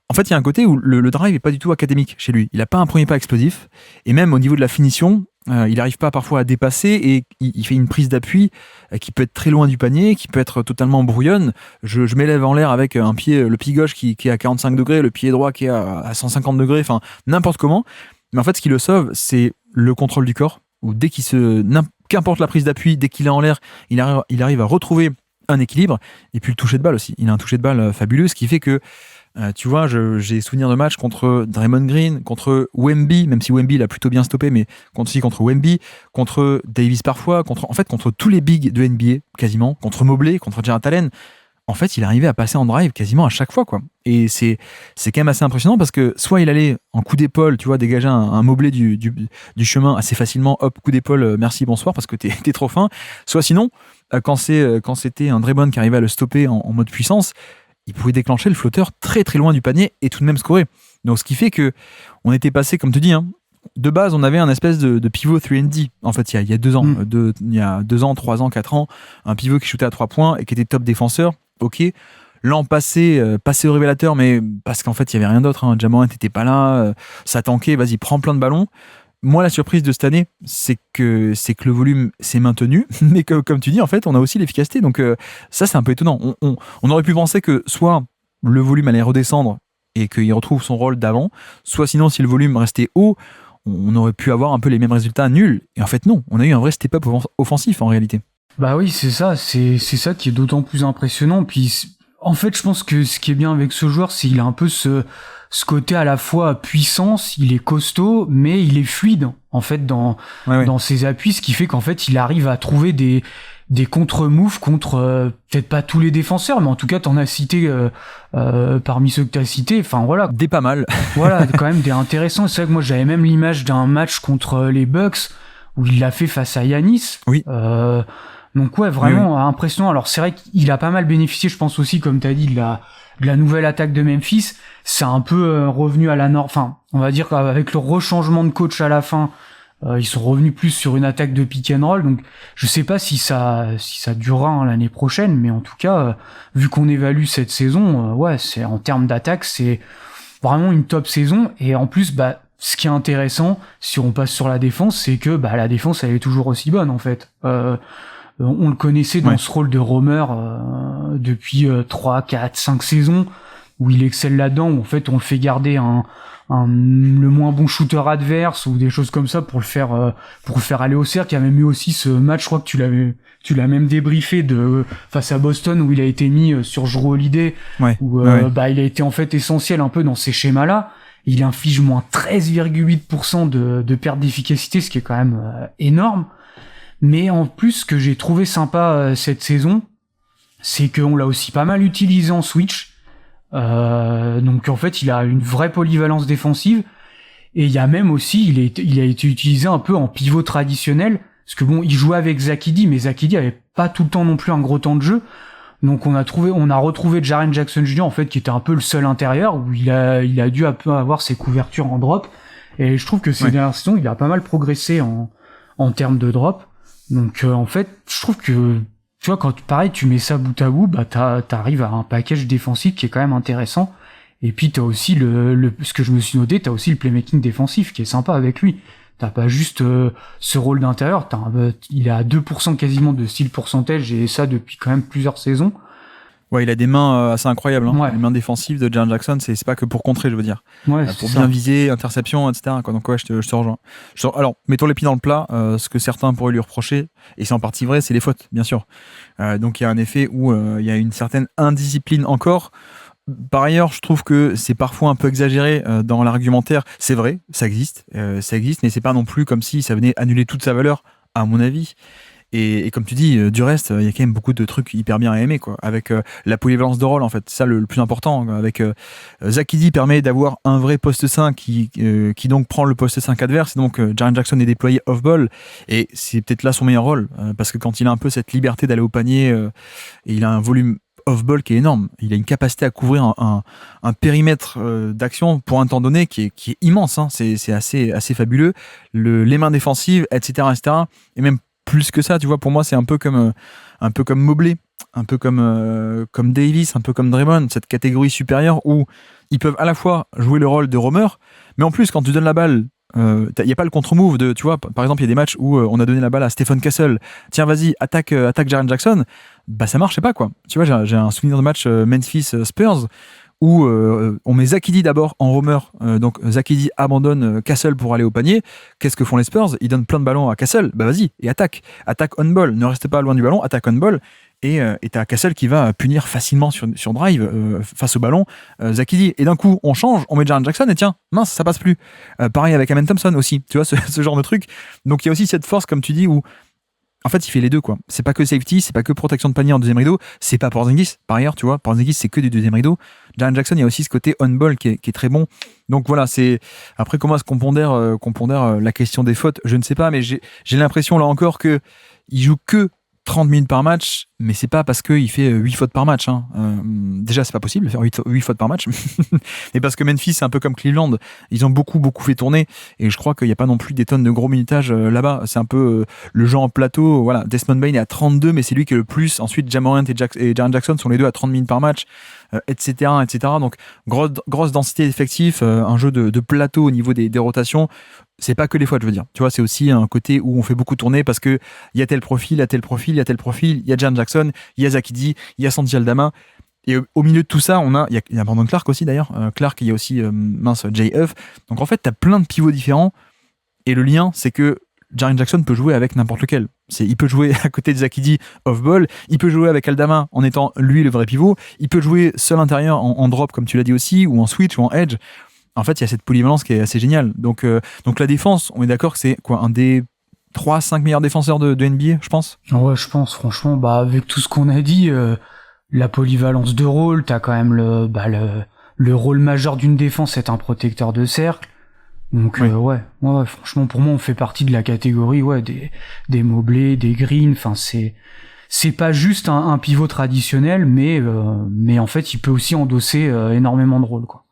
en fait, il y a un côté où le drive n'est pas du tout académique chez lui. Il n'a pas un premier pas explosif, et même au niveau de la finition, il n'arrive pas parfois à dépasser, et il fait une prise d'appui qui peut être très loin du panier, qui peut être totalement brouillonne. Je m'élève en l'air avec le pied gauche qui est à 45 degrés, le pied droit qui est à 150 degrés, enfin n'importe comment. Mais en fait, ce qui le sauve, c'est le contrôle du corps, où dès qu'importe la prise d'appui, dès qu'il est en l'air, il arrive à retrouver un équilibre, et puis le toucher de balle aussi. Il a un toucher de balle fabuleux, ce qui fait que tu vois, j'ai souvenir de matchs contre Draymond Green, contre Wemby, même si Wemby l'a plutôt bien stoppé, mais aussi contre Wemby, contre Davis parfois, contre tous les bigs de NBA quasiment, contre Mobley, contre Jarrett Allen. En fait, il arrivait à passer en drive quasiment à chaque fois, quoi. Et c'est quand même assez impressionnant parce que soit il allait en coup d'épaule, tu vois, dégager un Mobley du chemin assez facilement, hop, coup d'épaule, merci, bonsoir, parce que t'es trop fin. Soit sinon, quand c'était un Draymond qui arrivait à le stopper en mode puissance, il pouvait déclencher le flotteur très très loin du panier et tout de même scorer. Donc ce qui fait que on était passé, comme tu dis, de base, on avait un espèce de pivot 3&D, en fait, il y a 2 ans, il y a 2 ans, 3 ans, 4 ans, un pivot qui shootait à 3 points et qui était top défenseur, ok. L'an passé, passé au révélateur, mais parce qu'en fait, il n'y avait rien d'autre, hein. Ja Morant n'était pas là, ça tankait, vas-y, prends plein de ballons. Moi, la surprise de cette année, c'est que le volume s'est maintenu, mais que, comme tu dis, en fait, on a aussi l'efficacité. Donc ça, c'est un peu étonnant. On aurait pu penser que soit le volume allait redescendre et qu'il retrouve son rôle d'avant, soit sinon, si le volume restait haut, on aurait pu avoir un peu les mêmes résultats nuls. Et en fait, non, on a eu un vrai step-up offensif en réalité. Bah oui, c'est ça qui est d'autant plus impressionnant. Puis en fait, je pense que ce qui est bien avec ce joueur, c'est qu'il a un peu ce côté à la fois puissance, il est costaud, mais il est fluide en fait dans ses appuis, ce qui fait qu'en fait il arrive à trouver des contre-moves contre peut-être pas tous les défenseurs, mais en tout cas t'en as cité parmi ceux que t'as cités, enfin voilà. Des pas mal. Voilà, quand même des intéressants. C'est vrai que moi j'avais même l'image d'un match contre les Bucks où il l'a fait face à Giannis. Oui. Donc ouais, vraiment impressionnant. Alors c'est vrai qu'il a pas mal bénéficié, je pense aussi, comme t'as dit, de la nouvelle attaque de Memphis. C'est un peu revenu à la norme. Enfin, on va dire qu'avec le rechangement de coach à la fin, ils sont revenus plus sur une attaque de pick and roll. Donc je sais pas si ça durera l'année prochaine, mais en tout cas, vu qu'on évalue cette saison, ouais, c'est en termes d'attaque, c'est vraiment une top saison. Et en plus, ce qui est intéressant, si on passe sur la défense, c'est que la défense, elle est toujours aussi bonne en fait. On le connaissait dans ce rôle de roamer depuis 3, 4, 5 saisons, où il excelle là-dedans, où en fait on le fait garder le moins bon shooter adverse ou des choses comme ça pour le faire aller au cercle. Il y a même eu aussi ce match, je crois que tu l'as même débriefé face à Boston, où il a été mis sur Jrue Holiday, où il a été en fait essentiel un peu dans ces schémas-là. Il inflige moins 13,8% de perte d'efficacité, ce qui est quand même énorme. Mais en plus, ce que j'ai trouvé sympa cette saison, c'est qu'on l'a aussi pas mal utilisé en switch. Donc en fait, il a une vraie polyvalence défensive. Et il y a même aussi, il a été utilisé un peu en pivot traditionnel. Parce que bon, il jouait avec Zach Edey, mais Zach Edey avait pas tout le temps non plus un gros temps de jeu. Donc on a retrouvé Jaren Jackson Jr. en fait, qui était un peu le seul intérieur, où il a dû un peu avoir ses couvertures en drop. Et je trouve que ces dernières saisons, il a pas mal progressé en termes de drop. Donc en fait, je trouve que tu vois, quand pareil tu mets ça bout à bout, t'arrives à un package défensif qui est quand même intéressant. Et puis t'as aussi ce que je me suis noté, t'as aussi le playmaking défensif qui est sympa avec lui. T'as pas juste ce rôle d'intérieur, il est à 2% quasiment de steal percentage, et ça depuis quand même plusieurs saisons. Ouais, il a des mains assez incroyables. Hein. Ouais. Les mains défensives de Jaren Jackson, c'est pas que pour contrer, je veux dire. Ouais, pour bien viser, interception, etc. Quoi. Donc ouais, je te rejoins. Alors, mettons les pieds dans le plat. Ce que certains pourraient lui reprocher, et c'est en partie vrai, c'est les fautes, bien sûr. Donc il y a un effet où il y a une certaine indiscipline encore. Par ailleurs, je trouve que c'est parfois un peu exagéré dans l'argumentaire. C'est vrai, ça existe, mais c'est pas non plus comme si ça venait annuler toute sa valeur, à mon avis. Et comme tu dis, du reste, il y a quand même beaucoup de trucs hyper bien à aimer, quoi. Avec la polyvalence de rôle, en fait, c'est ça le plus important. Avec Zach Edey permet d'avoir un vrai poste 5 qui donc prend le poste 5 adverse. Et donc Jaren Jackson est déployé off-ball, et c'est peut-être là son meilleur rôle, parce que quand il a un peu cette liberté d'aller au panier, et il a un volume off-ball qui est énorme. Il a une capacité à couvrir un périmètre d'action pour un temps donné qui est immense. Hein. C'est assez fabuleux. Les mains défensives, etc., etc. Et même plus que ça, tu vois, pour moi, c'est un peu comme Mobley, un peu comme Davis, un peu comme Draymond, cette catégorie supérieure où ils peuvent à la fois jouer le rôle de roamer, mais en plus, quand tu donnes la balle, il n'y a pas le contre-move de, tu vois, par exemple, il y a des matchs où on a donné la balle à Stephen Castle, tiens, vas-y, attaque Jaren Jackson, ça marchait pas, quoi. Tu vois, j'ai un souvenir de match Memphis-Spurs où on met Zach Edey d'abord en roamer, donc Zach Edey abandonne Castle pour aller au panier. Qu'est-ce que font les Spurs? Ils donnent plein de ballons à Castle, vas-y, et attaque on-ball, ne restez pas loin du ballon, attaque on-ball, et t'as Castle qui va punir facilement sur drive face au ballon Zach Edey, et d'un coup on change, on met Jaren Jackson, et tiens, mince, ça passe plus. Pareil avec Amen Thompson aussi, tu vois, ce genre de truc. Donc il y a aussi cette force, comme tu dis, où en fait, il fait les deux, quoi. C'est pas que safety, c'est pas que protection de panier en deuxième rideau, c'est pas Porzingis, par ailleurs, tu vois. Porzingis, c'est que du deuxième rideau. Jaren Jackson, il y a aussi ce côté on-ball qui est très bon. Donc voilà, c'est. Après, comment est-ce qu'on pondère la question des fautes? Je ne sais pas, mais j'ai l'impression, là encore, qu'il joue que 30 minutes par match, mais c'est pas parce qu'il fait 8 fautes par match. Hein. Déjà, c'est pas possible de faire 8 fautes par match. Mais parce que Memphis, c'est un peu comme Cleveland. Ils ont beaucoup fait tourner. Et je crois qu'il n'y a pas non plus des tonnes de gros minutages là-bas. C'est un peu le genre en plateau. Voilà. Desmond Bane est à 32, mais c'est lui qui est le plus. Ensuite, Ja Morant et Jaren Jackson sont les deux à 30 minutes par match, etc., etc. Donc, grosse densité d'effectifs, un jeu de plateau au niveau des rotations. C'est pas que les fautes, je veux dire. Tu vois, c'est aussi un côté où on fait beaucoup tourner parce que il y a tel profil, il y a tel profil, il y a tel profil, il y a Jaren Jackson, il y a Zach Edey, il y a Santi Aldama. Et au milieu de tout ça, il y a Brandon Clark aussi d'ailleurs. Clark, il y a aussi Jay Huff. Donc en fait, t'as plein de pivots différents. Et le lien, c'est que Jaren Jackson peut jouer avec n'importe lequel. Il peut jouer à côté de Zach Edey off-ball, il peut jouer avec Aldama en étant lui le vrai pivot, il peut jouer seul intérieur en drop comme tu l'as dit aussi, ou en switch ou en edge. En fait, il y a cette polyvalence qui est assez géniale. Donc la défense, on est d'accord que c'est quoi, un des 3-5 meilleurs défenseurs de NBA, je pense. Ouais, je pense, franchement, avec tout ce qu'on a dit, la polyvalence de rôle, t'as quand même le rôle majeur d'une défense, c'est un protecteur de cercle. Donc oui. ouais, franchement, pour moi, on fait partie de la catégorie des Mobley, des Green. Enfin, c'est pas juste un pivot traditionnel, mais en fait, il peut aussi endosser énormément de rôles, quoi.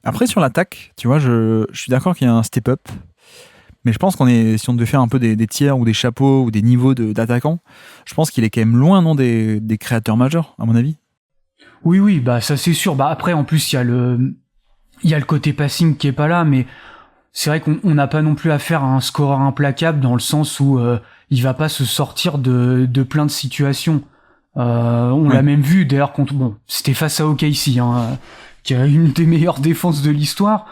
Après, sur l'attaque, tu vois, je suis d'accord qu'il y a un step-up, mais je pense si on devait faire un peu des tiers ou des chapeaux ou des niveaux d'attaquants, je pense qu'il est quand même loin, non, des créateurs majeurs, à mon avis. Oui, ça c'est sûr. Après, en plus, il y a le côté passing qui est pas là, mais c'est vrai qu'on n'a pas non plus affaire à un scoreur implacable dans le sens où il va pas se sortir de plein de situations. On l'a même vu, d'ailleurs, c'était face à OKC, hein, qui a une des meilleures défenses de l'histoire,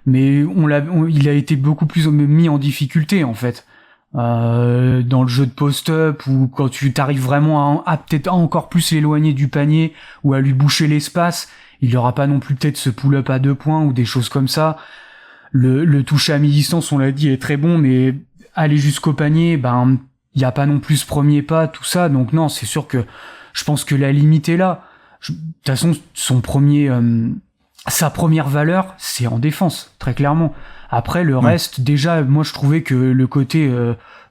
mais il a été beaucoup plus mis en difficulté en fait dans le jeu de post-up, ou quand tu t'arrives vraiment à peut-être encore plus l'éloigner du panier ou à lui boucher l'espace, il y aura pas non plus peut-être ce pull-up à 2 points ou des choses comme ça. Le toucher à mi-distance, on l'a dit, est très bon, mais aller jusqu'au panier, il y a pas non plus ce premier pas, tout ça. Donc non, c'est sûr que je pense que la limite est là. De toute façon, sa première valeur, c'est en défense, très clairement. Après, le reste, déjà, moi, je trouvais que le côté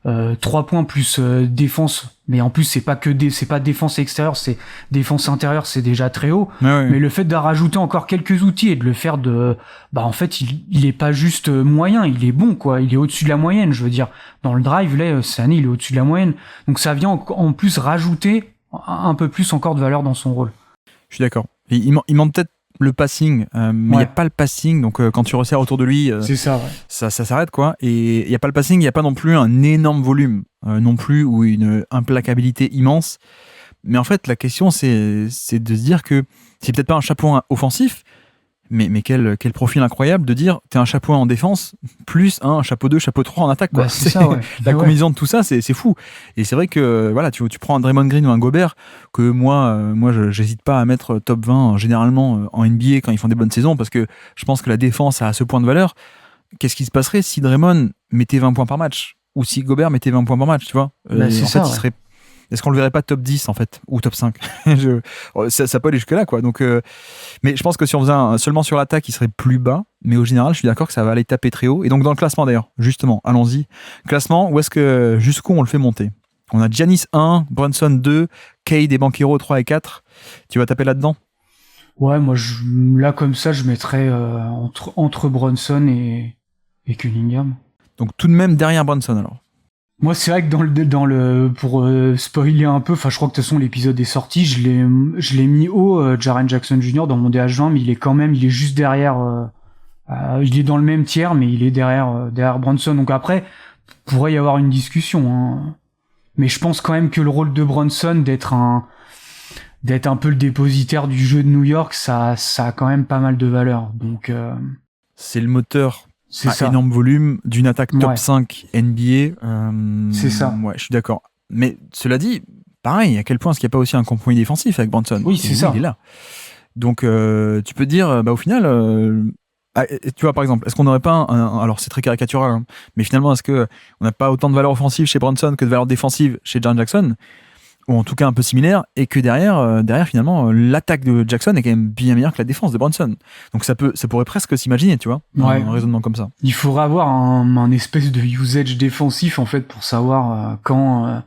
3 points plus défense, mais en plus, c'est pas défense extérieure, c'est défense intérieure, c'est déjà très haut. Ouais. Mais le fait de rajouter encore quelques outils et de le faire en fait, il est pas juste moyen, il est bon, quoi. Il est au-dessus de la moyenne, je veux dire. Dans le drive, là, cette année, il est au-dessus de la moyenne. Donc, ça vient en plus rajouter un peu plus encore de valeur dans son rôle. Je suis d'accord. Il manque peut-être le passing, mais il n'y a pas le passing, donc quand tu resserres autour de lui, c'est ça, ça s'arrête, quoi. Et il n'y a pas le passing, il n'y a pas non plus un énorme volume, non plus, ou une implacabilité immense. Mais en fait, la question, c'est de se dire que c'est peut-être pas un chapeau offensif, mais quel profil incroyable de dire t'es un chapeau en défense plus un chapeau 2, chapeau 3 en attaque, quoi. C'est ça, ouais. La combinaison de tout ça, c'est fou. Et c'est vrai que voilà, tu prends un Draymond Green ou un Gobert, que moi j'hésite pas à mettre top 20 généralement en NBA quand ils font des bonnes saisons, parce que je pense que la défense a ce point de valeur. Qu'est-ce qui se passerait si Draymond mettait 20 points par match, ou si Gobert mettait 20 points par match, tu vois? Est-ce qu'on le verrait pas top 10 en fait, ou top 5? Ça peut aller jusque là, quoi. Donc, mais je pense que si on faisait seulement sur l'attaque, il serait plus bas. Mais au général, je suis d'accord que ça va aller taper très haut. Et donc dans le classement d'ailleurs, justement, allons-y. Classement, jusqu'où on le fait monter? On a Giannis 1, Brunson 2, Cade et Banchero 3 et 4. Tu vas taper là-dedans? Ouais, moi là comme ça, je mettrais entre Brunson et Cunningham. Donc tout de même derrière Brunson alors. Moi, c'est vrai que dans le pour spoiler un peu, enfin, je crois que de toute façon l'épisode est sorti, je l'ai mis haut, Jaren Jackson Jr. dans mon DH20, mais il est juste derrière, il est dans le même tiers, mais il est derrière Brunson. Donc après, pourrait y avoir une discussion, hein. Mais je pense quand même que le rôle de Brunson d'être un peu le dépositaire du jeu de New York, ça a quand même pas mal de valeur. Donc c'est le moteur. C'est ça. Énorme volume d'une attaque top 5 NBA. C'est ça. Ouais, je suis d'accord. Mais cela dit, pareil, à quel point est-ce qu'il n'y a pas aussi un compromis défensif avec Brunson? Oui, c'est ça. Il est là. Donc, tu peux te dire, au final, tu vois, par exemple, est-ce qu'on n'aurait pas alors c'est très caricatural, hein, mais finalement, est-ce qu'on n'a pas autant de valeur offensive chez Brunson que de valeur défensive chez Jaren Jackson? Ou en tout cas un peu similaire, et que derrière finalement, l'attaque de Jackson est quand même bien meilleure que la défense de Brunson. Donc ça pourrait presque s'imaginer, tu vois, un raisonnement comme ça. Il faudrait avoir un espèce de usage défensif, en fait, pour savoir quand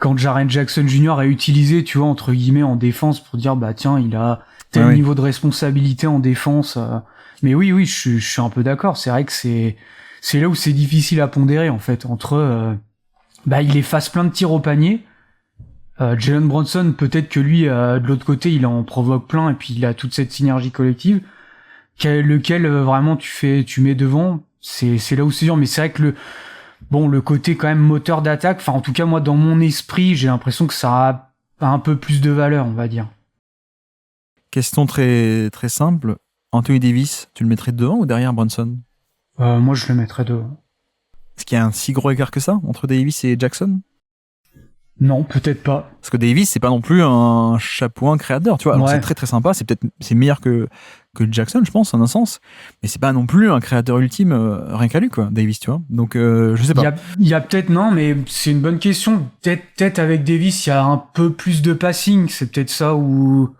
quand Jaren Jackson Jr. est utilisé, tu vois, entre guillemets, en défense pour dire, bah tiens, il a tel niveau de responsabilité en défense. Mais oui, je suis un peu d'accord. C'est vrai que c'est là où c'est difficile à pondérer, en fait, entre, il efface plein de tirs au panier. Jalen Brunson, peut-être que lui, de l'autre côté, il en provoque plein et puis il a toute cette synergie collective. Lequel vraiment tu mets devant, c'est là où c'est dur. Mais c'est vrai que le côté quand même moteur d'attaque, enfin en tout cas moi dans mon esprit, j'ai l'impression que ça a un peu plus de valeur, on va dire. Question très très simple. Anthony Davis, tu le mettrais devant ou derrière Brunson ? Moi je le mettrais devant. Est-ce qu'il y a un si gros écart que ça entre Davis et Jackson ? Non, peut-être pas. Parce que Davis, c'est pas non plus un chapeau, un créateur, tu vois. Alors, c'est très très sympa, c'est meilleur que Jackson, je pense, en un sens. Mais c'est pas non plus un créateur ultime, rien qu'à lui, quoi, Davis, tu vois. Donc, je sais pas. Il y a peut-être, non, mais c'est une bonne question. Peut-être avec Davis, il y a un peu plus de passing. C'est peut-être ça où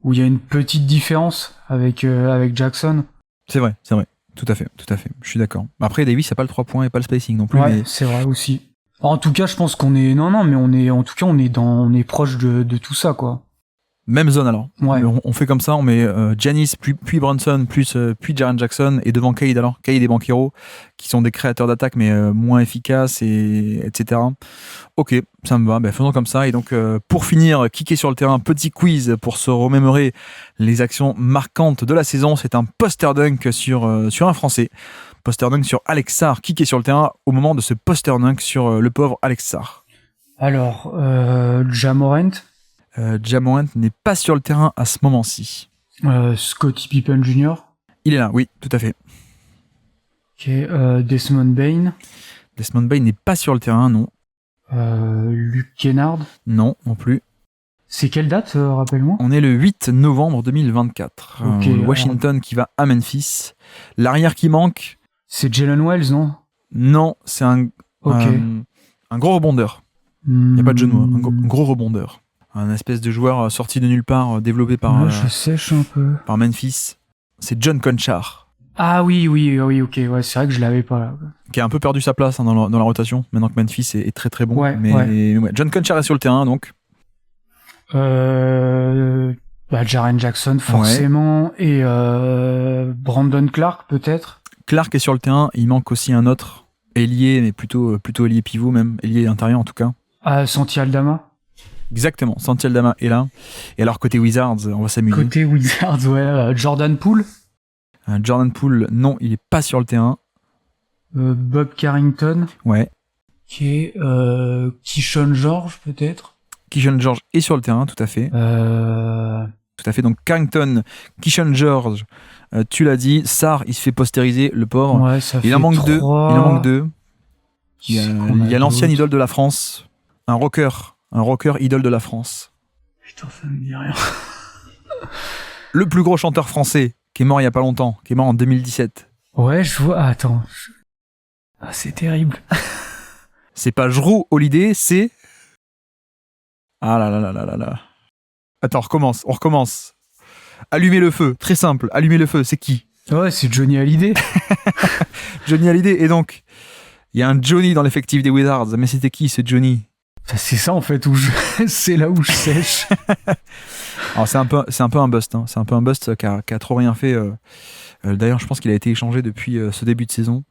il y a une petite différence avec Jackson. C'est vrai. Tout à fait. Je suis d'accord. Après, Davis, il a pas le 3 points et pas le spacing non plus. Ouais, mais... c'est vrai aussi. En tout cas, je pense qu'on est on est proche de tout ça, quoi. Même zone alors. Ouais. On fait comme ça, on met Giannis puis Brunson puis Jaren Jackson et devant Cade alors, Cade et Banchero qui sont des créateurs d'attaque mais moins efficaces etc. Ok, ça me va. Faisons comme ça. Et donc pour finir, kicker sur le terrain, petit quiz pour se remémorer les actions marquantes de la saison. C'est un poster dunk sur un Français. Poster dunk sur Alex Sarr, qui est sur le terrain au moment de ce poster dunk sur le pauvre Alex Sarr. Alors, Ja Morant. Ja Morant n'est pas sur le terrain à ce moment-ci. Scottie Pippen Jr. Il est là, oui, tout à fait. Ok, Desmond Bane. Desmond Bane n'est pas sur le terrain, non. Luke Kennard. Non, non plus. C'est quelle date, rappelle-moi ? On est le 8 novembre 2024. Okay, Washington qui va à Memphis. L'arrière qui manque... C'est Jalen Wells, non ? Non, c'est un gros rebondeur. Il n'y a pas de genou, un gros rebondeur. Un espèce de joueur sorti de nulle part, développé par... je sèche un peu. Par Memphis. C'est John Conchar. Ah oui, ok. Ouais, c'est vrai que je l'avais pas là. Qui a un peu perdu sa place dans la rotation, maintenant que Memphis est très très bon. Ouais, mais John Conchar est sur le terrain, donc. Jaren Jackson, forcément. Ouais. Et Brandon Clark, peut-être. Clark est sur le terrain, il manque aussi un autre ailier, mais plutôt ailier pivot même, ailier intérieur en tout cas. Santi Aldama. Exactement, Santi Aldama est là. Et alors côté Wizards, on va s'amuser. Côté Wizards, ouais, Jordan Poole. Jordan Poole, non, il est pas sur le terrain. Bob Carrington. Ouais. Qui est Keyshawn George peut-être. Keyshawn George est sur le terrain, tout à fait. Tout à fait, donc Carrington, Keyshawn George, tu l'as dit, Sarr, il se fait postériser, le pauvre. Ouais, ça il fait en manque 3. deux. Il en manque deux. Il y a l'ancienne d'autres idole de la France, un rocker idole de la France. Putain, ça me dit rien. Le plus gros chanteur français, qui est mort il y a pas longtemps, qui est mort en 2017. Ouais, je vois. Attends. Ah, c'est terrible. C'est pas Jrue Holiday, c'est... Ah là là là là là là. Attends, on recommence. Allumez le feu, très simple. Allumez le feu, c'est qui ? Ouais, c'est Johnny Hallyday. Johnny Hallyday, et donc, il y a un Johnny dans l'effectif des Wizards, mais c'était qui ce Johnny ? C'est ça en fait c'est là où je sèche. Alors c'est un peu un bust, hein. C'est un peu un bust qui a trop rien fait. D'ailleurs, je pense qu'il a été échangé depuis ce début de saison.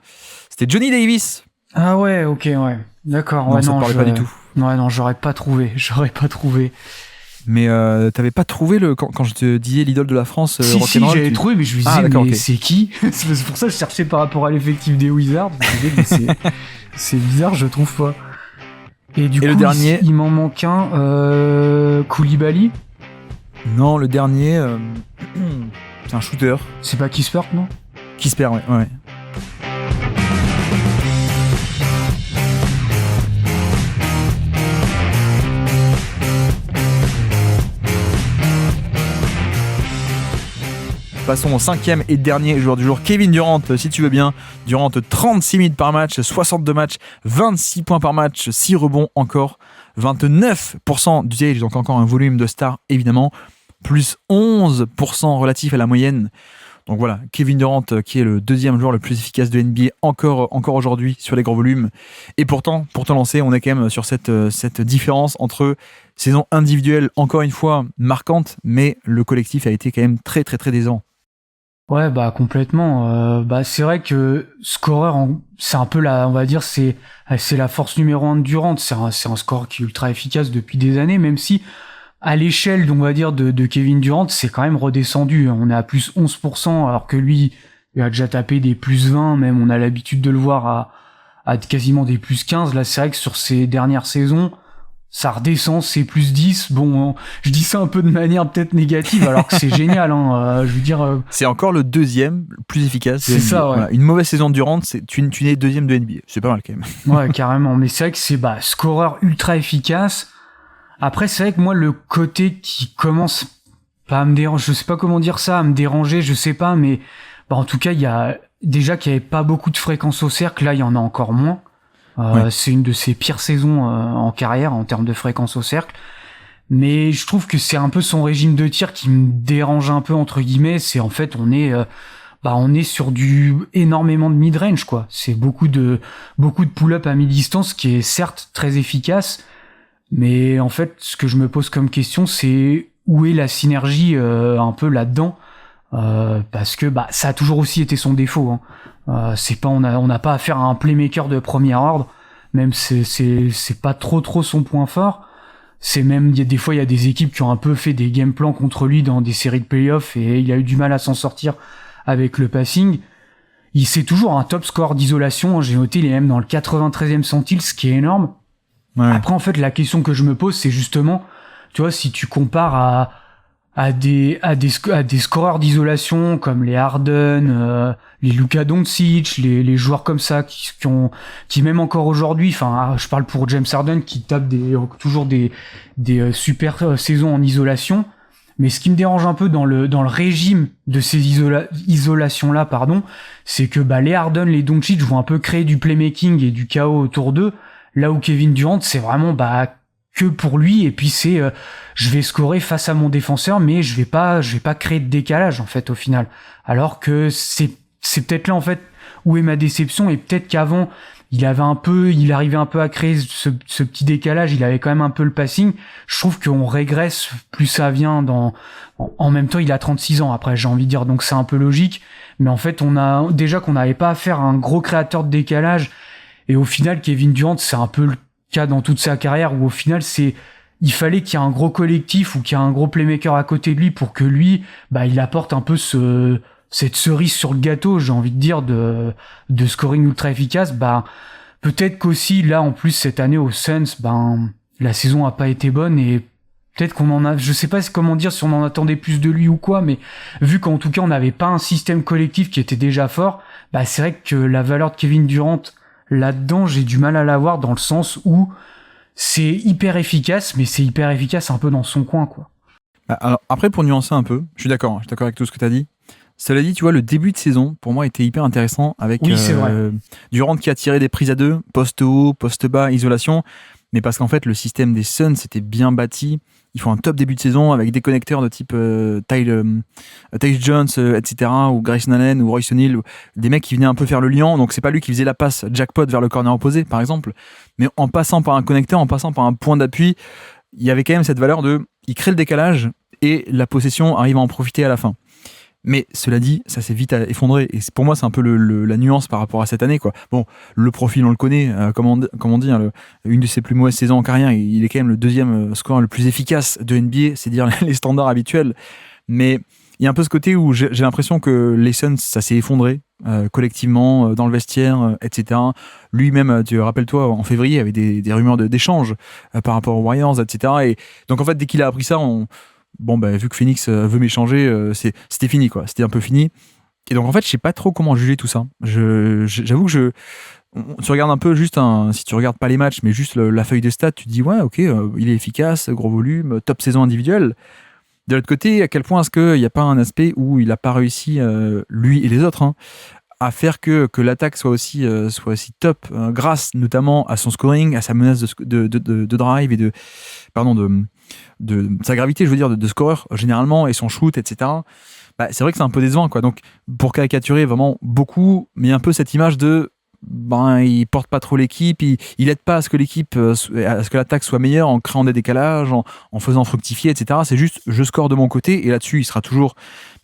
C'était Johnny Davis. Ah ouais, ok, ouais. D'accord. Non, ouais, ça ne parlait pas du tout. Ouais, non, j'aurais pas trouvé. Mais t'avais pas trouvé quand je te disais l'idole de la France Si, j'avais trouvé, mais je me disais, mais okay. C'est qui ? C'est pour ça que je cherchais par rapport à l'effectif des Wizards. Je me disais, mais c'est bizarre, je trouve pas. Et du coup, le dernier, il m'en manque un, Koulibaly. Non, le dernier, c'est un shooter. C'est pas Kispert, non ? Kispert, ouais. Passons au 5e et dernier joueur du jour, Kevin Durant, si tu veux bien. Durant, 36 minutes par match, 62 matchs, 26 points par match, 6 rebonds encore, 29% d'usage, donc encore un volume de star évidemment, plus 11% relatif à la moyenne Donc voilà, Kevin Durant qui est le deuxième joueur le plus efficace de NBA encore aujourd'hui sur les gros volumes. Et pourtant, pour te lancer, on est quand même sur cette différence entre saison individuelle, encore une fois, marquante, mais le collectif a été quand même très très très décevant. Ouais, bah complètement. C'est vrai que scoreur, c'est un peu on va dire, c'est la force numéro 1 de Durant. C'est un score qui est ultra efficace depuis des années, même si à l'échelle, on va dire, de Kevin Durant, c'est quand même redescendu. On est à plus 11%, alors que lui, il a déjà tapé des plus 20, même on a l'habitude de le voir à quasiment des plus 15. Là, c'est vrai que sur ces dernières saisons, ça redescend, c'est plus 10. Bon, je dis ça un peu de manière peut-être négative, alors que c'est génial. Je veux dire, c'est encore le deuxième plus efficace. C'est ça, ouais. Voilà, une mauvaise saison de Durant, tu n'es deuxième de NBA. C'est pas mal quand même. Ouais, carrément. Mais c'est vrai que c'est scoreur ultra efficace. Après, c'est vrai que moi, le côté qui commence pas à me déranger, je sais pas comment dire ça, à me déranger, je sais pas, mais en tout cas, il y a déjà qu'il y avait pas beaucoup de fréquences au cercle. Là, il y en a encore moins. Ouais. C'est une de ses pires saisons en carrière en termes de fréquence au cercle, mais je trouve que c'est un peu son régime de tir qui me dérange un peu entre guillemets. C'est en fait on est sur du énormément de mid-range quoi. C'est beaucoup de pull-up à mi-distance qui est certes très efficace, mais en fait ce que je me pose comme question c'est où est la synergie un peu là-dedans, parce que ça a toujours aussi été son défaut. C'est pas on n'a pas affaire à un playmaker de premier ordre, même c'est pas trop son point fort. C'est même des fois il y a des équipes qui ont un peu fait des game plans contre lui dans des séries de playoffs et il a eu du mal à s'en sortir avec le passing. C'est toujours un top score d'isolation, j'ai noté il est même dans le 93e centile, ce qui est énorme. Ouais. Après en fait la question que je me pose c'est justement, tu vois, si tu compares à des scoreurs d'isolation comme les Harden, les Luka Doncic, les joueurs comme ça qui même encore aujourd'hui, enfin je parle pour James Harden qui tape toujours des super saisons en isolation, mais ce qui me dérange un peu dans le régime de ces isolations là, c'est que les Harden, les Doncic vont un peu créer du playmaking et du chaos autour d'eux, là où Kevin Durant c'est vraiment que pour lui, et puis c'est je vais scorer face à mon défenseur mais je vais pas créer de décalage en fait au final, alors que c'est peut-être là en fait où est ma déception, et peut-être qu'avant il arrivait un peu à créer ce petit décalage, il avait quand même un peu le passing. Je trouve qu'on régresse plus ça vient en même temps il a 36 ans après, j'ai envie de dire, donc c'est un peu logique, mais en fait on a déjà qu'on n'avait pas affaire à un gros créateur de décalage, et au final Kevin Durant c'est un peu le cas dans toute sa carrière où au final il fallait qu'il y ait un gros collectif ou qu'il y ait un gros playmaker à côté de lui pour que lui il apporte un peu cette cerise sur le gâteau, j'ai envie de dire, de scoring ultra efficace. Peut-être qu'aussi là en plus cette année aux Suns la saison a pas été bonne, et peut-être je sais pas comment dire si on en attendait plus de lui ou quoi, mais vu qu'en tout cas on n'avait pas un système collectif qui était déjà fort, c'est vrai que la valeur de Kevin Durant là-dedans, j'ai du mal à l'avoir, dans le sens où c'est hyper efficace, mais c'est hyper efficace un peu dans son coin, quoi. Alors, après, pour nuancer un peu, je suis d'accord avec tout ce que tu as dit. Cela dit, tu vois, le début de saison, pour moi, était hyper intéressant avec Durant qui a tiré des prises à deux, poste haut, poste bas, isolation, mais parce qu'en fait, le système des Suns était bien bâti. Ils font un top début de saison avec des connecteurs de type Tyus Jones, etc., ou Grayson Allen, ou Royce O'Neal, des mecs qui venaient un peu faire le lien. Donc c'est pas lui qui faisait la passe jackpot vers le corner opposé, par exemple, mais en passant par un connecteur, en passant par un point d'appui, il y avait quand même cette valeur il crée le décalage et la possession arrive à en profiter à la fin. Mais cela dit, ça s'est vite effondré. Et pour moi, c'est un peu la nuance par rapport à cette année, quoi. Bon, le profil, on le connaît. Comme on dit, une de ses plus mauvaises saisons en carrière, il est quand même le deuxième scoreur le plus efficace de NBA, c'est dire les standards habituels. Mais il y a un peu ce côté où j'ai l'impression que les Suns, ça s'est effondré collectivement, dans le vestiaire, etc. Lui-même, rappelle-toi, en février, il y avait des rumeurs d'échange par rapport aux Warriors, etc. Et donc, en fait, dès qu'il a appris ça, vu que Phoenix veut m'échanger, c'était fini, quoi. C'était un peu fini. Et donc, en fait, je sais pas trop comment juger tout ça. J'avoue que tu regardes un peu juste si tu regardes pas les matchs, mais juste la feuille de stats, tu te dis, ouais, ok, il est efficace, gros volume, top saison individuelle. De l'autre côté, à quel point est-ce qu'il n'y a pas un aspect où il a pas réussi, lui et les autres, à faire que l'attaque soit aussi top, grâce notamment à son scoring, à sa menace de drive et de sa gravité, je veux dire, de scoreur généralement, et son shoot, etc. Bah, c'est vrai que c'est un peu décevant, quoi. Donc, pour caricaturer vraiment beaucoup, mais un peu cette image de il porte pas trop l'équipe, il aide pas à ce que l'équipe, à ce que l'attaque soit meilleure en créant des décalages, en faisant fructifier, etc. C'est juste, je score de mon côté, et là-dessus, il sera toujours,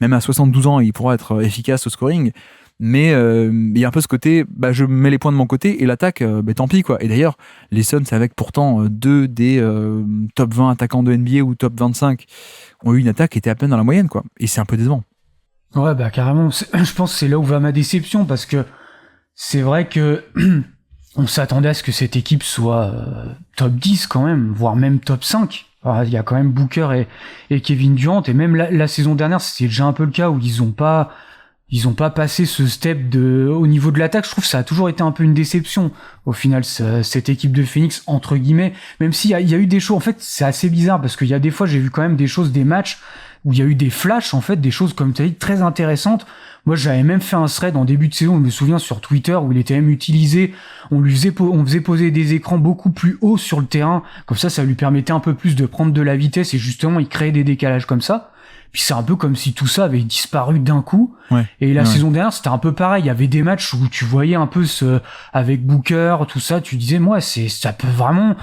même à 72 ans, il pourra être efficace au scoring. Mais il y a un peu ce côté, je mets les points de mon côté, et l'attaque, tant pis, quoi. Et d'ailleurs, les Suns, avec pourtant 2 des top 20 attaquants de NBA ou top 25, ont eu une attaque qui était à peine dans la moyenne, quoi. Et c'est un peu décevant. Ouais, carrément. Je pense que c'est là où va ma déception, parce que c'est vrai que on s'attendait à ce que cette équipe soit top 10 quand même, voire même top 5. Alors, il y a quand même Booker et Kevin Durant, et même la saison dernière, c'était déjà un peu le cas où ils ont pas passé ce step au niveau de l'attaque. Je trouve que ça a toujours été un peu une déception. Au final, cette équipe de Phoenix, entre guillemets, même s'il y a eu des choses, en fait, c'est assez bizarre parce qu'il y a des fois, j'ai vu quand même des matchs où il y a eu des flashs, en fait, des choses, comme tu as dit, très intéressantes. Moi, j'avais même fait un thread en début de saison, je me souviens, sur Twitter, où il était même utilisé, on faisait poser des écrans beaucoup plus hauts sur le terrain, comme ça lui permettait un peu plus de prendre de la vitesse, et justement, il créait des décalages comme ça. Puis c'est un peu comme si tout ça avait disparu d'un coup. Ouais. Et la saison dernière, c'était un peu pareil. Il y avait des matchs où tu voyais un peu avec Booker, tout ça, tu disais, moi, ça peut vraiment,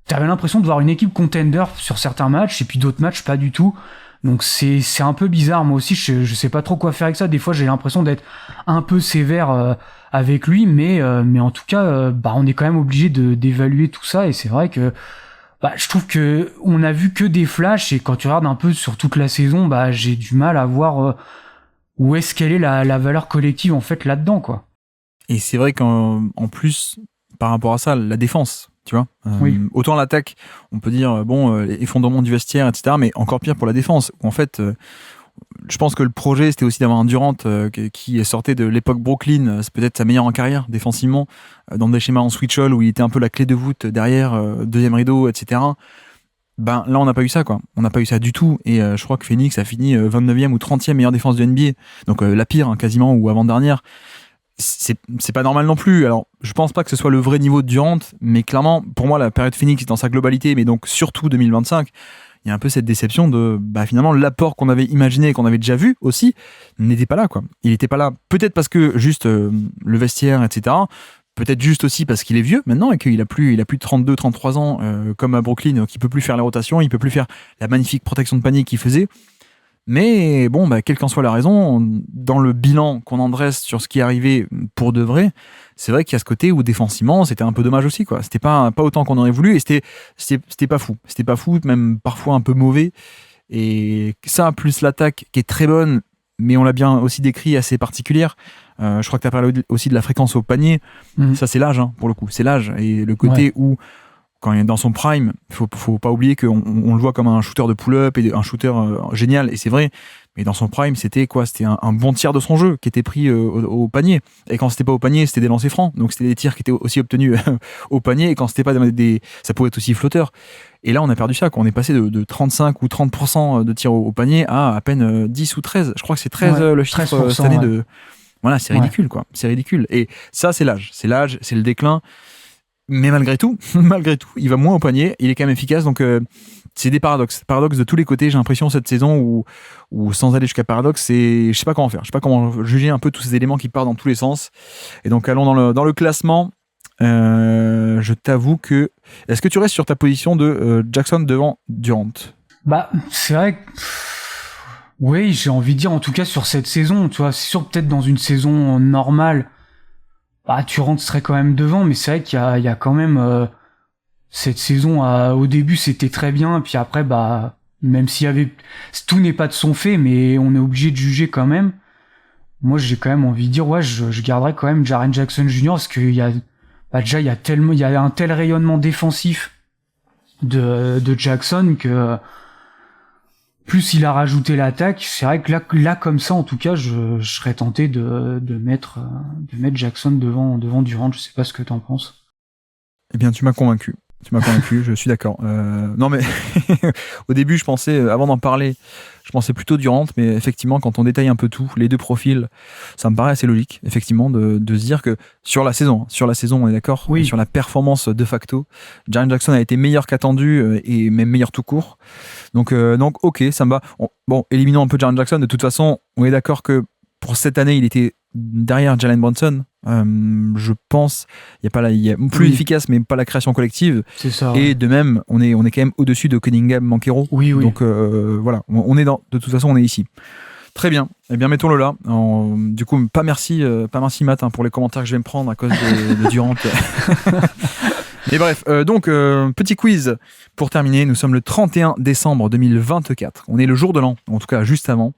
t'avais l'impression de voir une équipe contender sur certains matchs, et puis d'autres matchs, pas du tout. Donc c'est un peu bizarre. Moi aussi, je sais pas trop quoi faire avec ça. Des fois, j'ai l'impression d'être un peu sévère avec lui, mais en tout cas, on est quand même obligé d'évaluer tout ça. Et c'est vrai que je trouve que on a vu que des flashs, et quand tu regardes un peu sur toute la saison, j'ai du mal à voir où est-ce qu'elle est la valeur collective en fait là-dedans, quoi. Et c'est vrai qu'en plus, par rapport à ça, la défense, tu vois, oui. Autant l'attaque, on peut dire effondrement du vestiaire, etc., mais encore pire pour la défense, où en fait, je pense que le projet, c'était aussi d'avoir un Durant qui sortait de l'époque Brooklyn, c'est peut-être sa meilleure en carrière défensivement, dans des schémas en switch-all où il était un peu la clé de voûte derrière, deuxième rideau, etc. Là, on n'a pas eu ça, quoi. On n'a pas eu ça du tout. Et je crois que Phoenix a fini 29e ou 30e meilleure défense de NBA. Donc la pire, quasiment, ou avant-dernière. C'est pas normal non plus. Alors, je pense pas que ce soit le vrai niveau de Durant, mais clairement, pour moi, la période Phoenix dans sa globalité, mais donc surtout 2025, il y a un peu cette déception de finalement l'apport qu'on avait imaginé et qu'on avait déjà vu aussi n'était pas là, quoi. Il était pas là, peut-être parce que juste le vestiaire, etc. Peut-être juste aussi parce qu'il est vieux maintenant et qu'il a plus de 32, 33 ans comme à Brooklyn, qu'il peut plus faire les rotations, il peut plus faire la magnifique protection de panier qu'il faisait. Mais bon, quelle qu'en soit la raison, dans le bilan qu'on en dresse sur ce qui est arrivé pour de vrai, c'est vrai qu'il y a ce côté où défensivement, c'était un peu dommage aussi, quoi. C'était pas autant qu'on aurait voulu, et c'était pas fou. C'était pas fou, même parfois un peu mauvais. Et ça, plus l'attaque qui est très bonne, mais on l'a bien aussi décrit, assez particulière. Je crois que tu as parlé aussi de la fréquence au panier. Ça, c'est l'âge, pour le coup. C'est l'âge. Et le côté où, quand il est dans son prime, faut pas oublier qu'on le voit comme un shooter de pull-up et un shooter génial, et c'est vrai, mais dans son prime, c'était un bon tiers de son jeu qui était pris au panier, et quand c'était pas au panier, c'était des lancers francs, donc c'était des tirs qui étaient aussi obtenus au panier, et quand c'était pas ça pouvait être aussi flotteur. Et là, on a perdu ça, on est passé de 35 ou 30% de tirs au panier à peine 10 ou 13, je crois que c'est 13 le chiffre cette année de... Voilà, c'est ridicule, quoi. C'est ridicule. Et ça, c'est l'âge, c'est le déclin. Mais malgré tout, il va moins au panier, il est quand même efficace, donc c'est des paradoxes de tous les côtés. J'ai l'impression cette saison où sans aller jusqu'à paradoxe, je sais pas comment faire, je sais pas comment juger un peu tous ces éléments qui partent dans tous les sens. Et donc allons dans le classement. Je t'avoue que, est-ce que tu restes sur ta position de Jackson devant Durant? C'est vrai que oui, j'ai envie de dire, en tout cas sur cette saison, tu vois, c'est sûr, peut-être dans une saison normale, Durant serait quand même devant, mais c'est vrai qu'il y a quand même cette saison, au début c'était très bien, puis après même s'il y avait, tout n'est pas de son fait, mais on est obligé de juger quand même. Moi j'ai quand même envie de dire, je garderais quand même Jaren Jackson Jr. parce qu'il y a déjà il y a un tel rayonnement défensif de Jackson que plus il a rajouté l'attaque, c'est vrai que là comme ça, en tout cas, je serais tenté de mettre Jackson devant Durant. Je sais pas ce que t'en penses. Eh bien, tu m'as convaincu. Tu m'as convaincu, je suis d'accord. Non mais au début, je pensais, avant d'en parler, je pensais plutôt Durant, mais effectivement, quand on détaille un peu tout, les deux profils, ça me paraît assez logique, effectivement, de se dire que sur la saison, on est d'accord, oui. Sur la performance de facto, Jaren Jackson a été meilleur qu'attendu et même meilleur tout court. Donc ok, ça me va. Bon, éliminons un peu Jaren Jackson. De toute façon, on est d'accord que pour cette année, il était derrière Jalen Brunson. Je pense, il y a plus efficace, mais pas la création collective. C'est ça. Et de même, on est quand même au-dessus de Cunningham, Banchero. Oui. Donc voilà, on est de toute façon, on est ici. Très bien. Eh bien, mettons-le là. Du coup, pas merci Matt pour les commentaires que je vais me prendre à cause de Durant. Mais bref, donc petit quiz pour terminer. Nous sommes le 31 décembre 2024. On est le jour de l'an, en tout cas juste avant.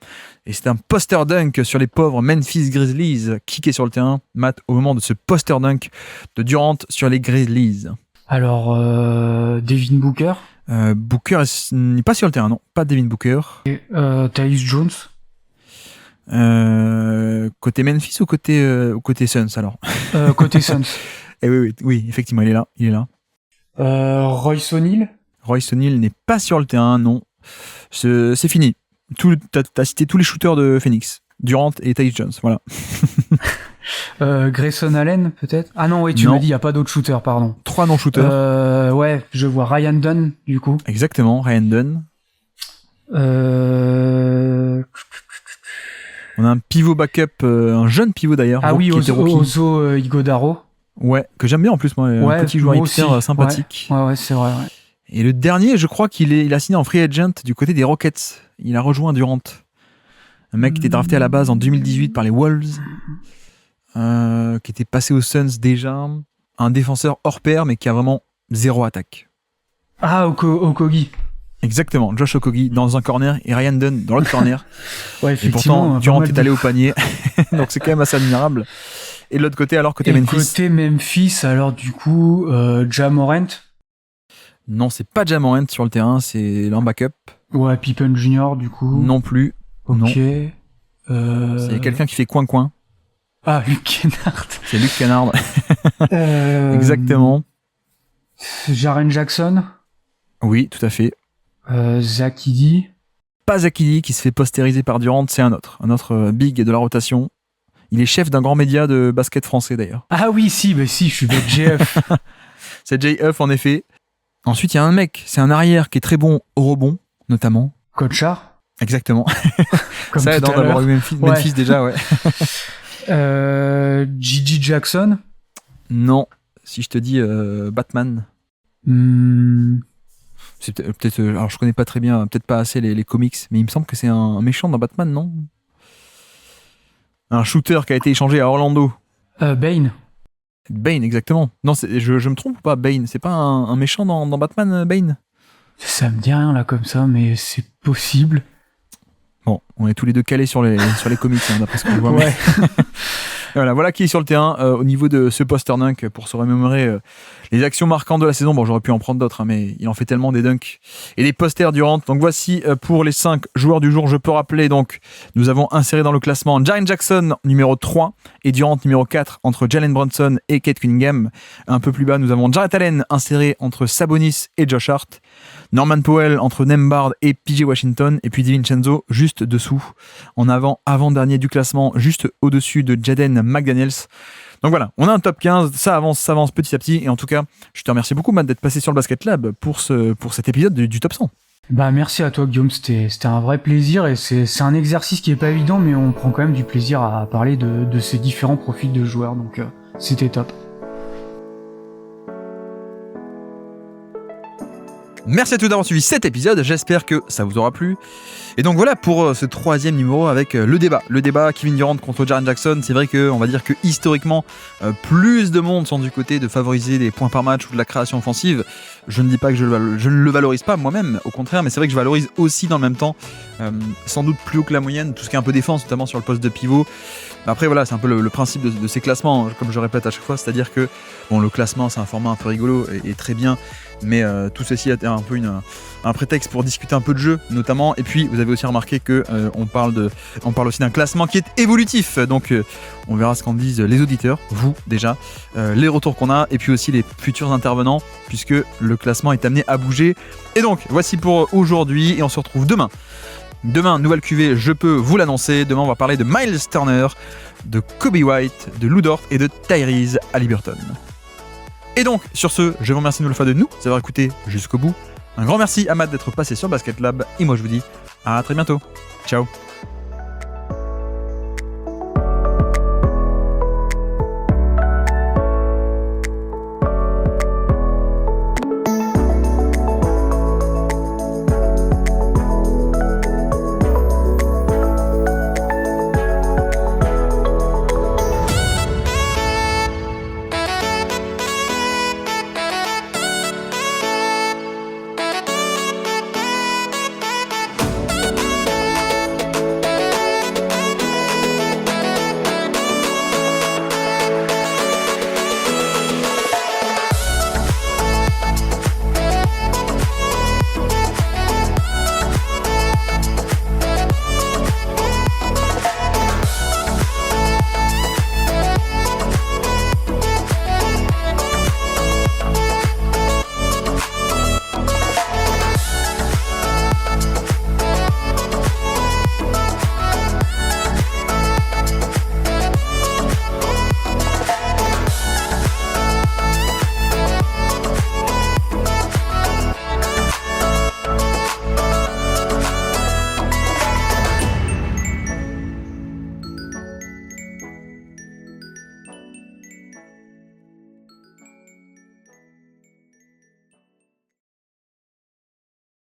Et c'est un poster dunk sur les pauvres Memphis Grizzlies qui est sur le terrain. Matt, au moment de ce poster dunk de Durant sur les Grizzlies. Alors, Devin Booker. Booker n'est pas sur le terrain, non. Pas Devin Booker. Et Tyus Jones. Côté Memphis ou côté Suns alors? Côté Suns. Et oui, effectivement, il est là. Royce O'Neal. Royce O'Neal n'est pas sur le terrain, non. C'est fini. T'as cité tous les shooters de Phoenix. Durant et Tyus Jones, voilà. Grayson Allen, peut-être? Ah non, oui, tu m'as dit, il n'y a pas d'autres shooters, pardon. 3 non-shooters. Ouais, je vois Ryan Dunn, du coup. Exactement, Ryan Dunn. On a un pivot backup, un jeune pivot d'ailleurs. Ah oui, Ozo Ighodaro. Ouais, que j'aime bien en plus, moi. Un petit joueur hipster sympathique. Ouais, c'est vrai. Ouais. Et le dernier, je crois il a signé en free agent du côté des Rockets. Il a rejoint Durant. Un mec qui était drafté à la base en 2018 par les Wolves. Qui était passé aux Suns déjà. Un défenseur hors pair, mais qui a vraiment zéro attaque. Ah, Okogie. Exactement, Josh Okogie dans un corner et Ryan Dunn dans l'autre corner. Ouais, effectivement. Et pourtant, Durant est allé au panier. Donc c'est quand même assez admirable. Et de l'autre côté, alors, côté Memphis. Côté Memphis, alors du coup, Ja Morant. Non, c'est pas Ja Morant sur le terrain, c'est l'un backup. Ouais, Pippen Jr. du coup. Non plus. Ok. Non. C'est quelqu'un qui fait coin-coin. Ah, Luke Kennard. C'est Luke Kennard. Exactement. Jaren Jackson. Oui, tout à fait. Zach Edey. Pas Zach Edey qui se fait postériser par Durant, c'est un autre big de la rotation. Il est chef d'un grand média de basket français d'ailleurs. Ah oui, si, je suis bête, JF. C'est JF en effet. Ensuite, il y a un mec, c'est un arrière qui est très bon au rebond, notamment. Kochar. Exactement. Comme ça aide d'avoir eu Memphis déjà, ouais. Gigi Jackson. Non, si je te dis Batman. C'est peut-être alors je connais pas très bien, peut-être pas assez les comics, mais il me semble que c'est un méchant dans Batman, non? Un shooter qui a été échangé à Orlando. Bane, exactement. Non, je me trompe ou pas? Bane, c'est pas un méchant dans Batman, Bane? Ça me dit rien là comme ça, mais c'est possible. Bon, on est tous les deux calés sur les comics, hein, d'après ce qu'on voit. Ouais. Voilà qui est sur le terrain au niveau de ce poster dunk pour se remémorer les actions marquantes de la saison. Bon, j'aurais pu en prendre d'autres, hein, mais il en fait tellement des dunks et des posters Durant. Donc voici pour les 5 joueurs du jour. Je peux rappeler, donc, nous avons inséré dans le classement Jaren Jackson numéro 3 et Durant numéro 4 entre Jalen Brunson et Cade Cunningham. Un peu plus bas, nous avons Jarrett Allen inséré entre Sabonis et Josh Hart. Norman Powell entre Nembhard et PJ Washington, et puis DiVincenzo juste dessous, en avant-dernier du classement, juste au-dessus de Jaden McDaniels. Donc voilà, on a un top 15, ça avance petit à petit, et en tout cas, je te remercie beaucoup Matt d'être passé sur le Basket Lab pour cet épisode du top 100. Bah merci à toi Guillaume, c'était un vrai plaisir, et c'est un exercice qui est pas évident, mais on prend quand même du plaisir à parler de ces différents profils de joueurs, donc c'était top. Merci à tous d'avoir suivi cet épisode, j'espère que ça vous aura plu. Et donc voilà pour ce 3e numéro avec le débat Kevin Durant contre Jaren Jackson. C'est vrai qu'on va dire que historiquement, plus de monde sont du côté de favoriser des points par match ou de la création offensive. Je ne dis pas que je ne le valorise pas moi-même, au contraire, mais c'est vrai que je valorise aussi dans le même temps, sans doute plus haut que la moyenne, tout ce qui est un peu défense, notamment sur le poste de pivot. Après voilà, c'est un peu le principe de ces classements, comme je répète à chaque fois, c'est-à-dire que bon, le classement c'est un format un peu rigolo et très bien, mais tout ceci est un peu un prétexte pour discuter un peu de jeu notamment. Et puis vous avez aussi remarqué que on parle aussi d'un classement qui est évolutif, donc on verra ce qu'en disent les auditeurs, vous déjà, les retours qu'on a, et puis aussi les futurs intervenants, puisque le classement est amené à bouger. Et donc voici pour aujourd'hui, et on se retrouve demain. Nouvelle cuvée, je peux vous l'annoncer. Demain, on va parler de Miles Turner, de Kobe White, de Lou Dort et de Tyrese Haliburton. Et donc, sur ce, je vous remercie une nouvelle fois de nous avoir écouté jusqu'au bout. Un grand merci à Matt d'être passé sur Basket Lab. Et moi, je vous dis à très bientôt. Ciao.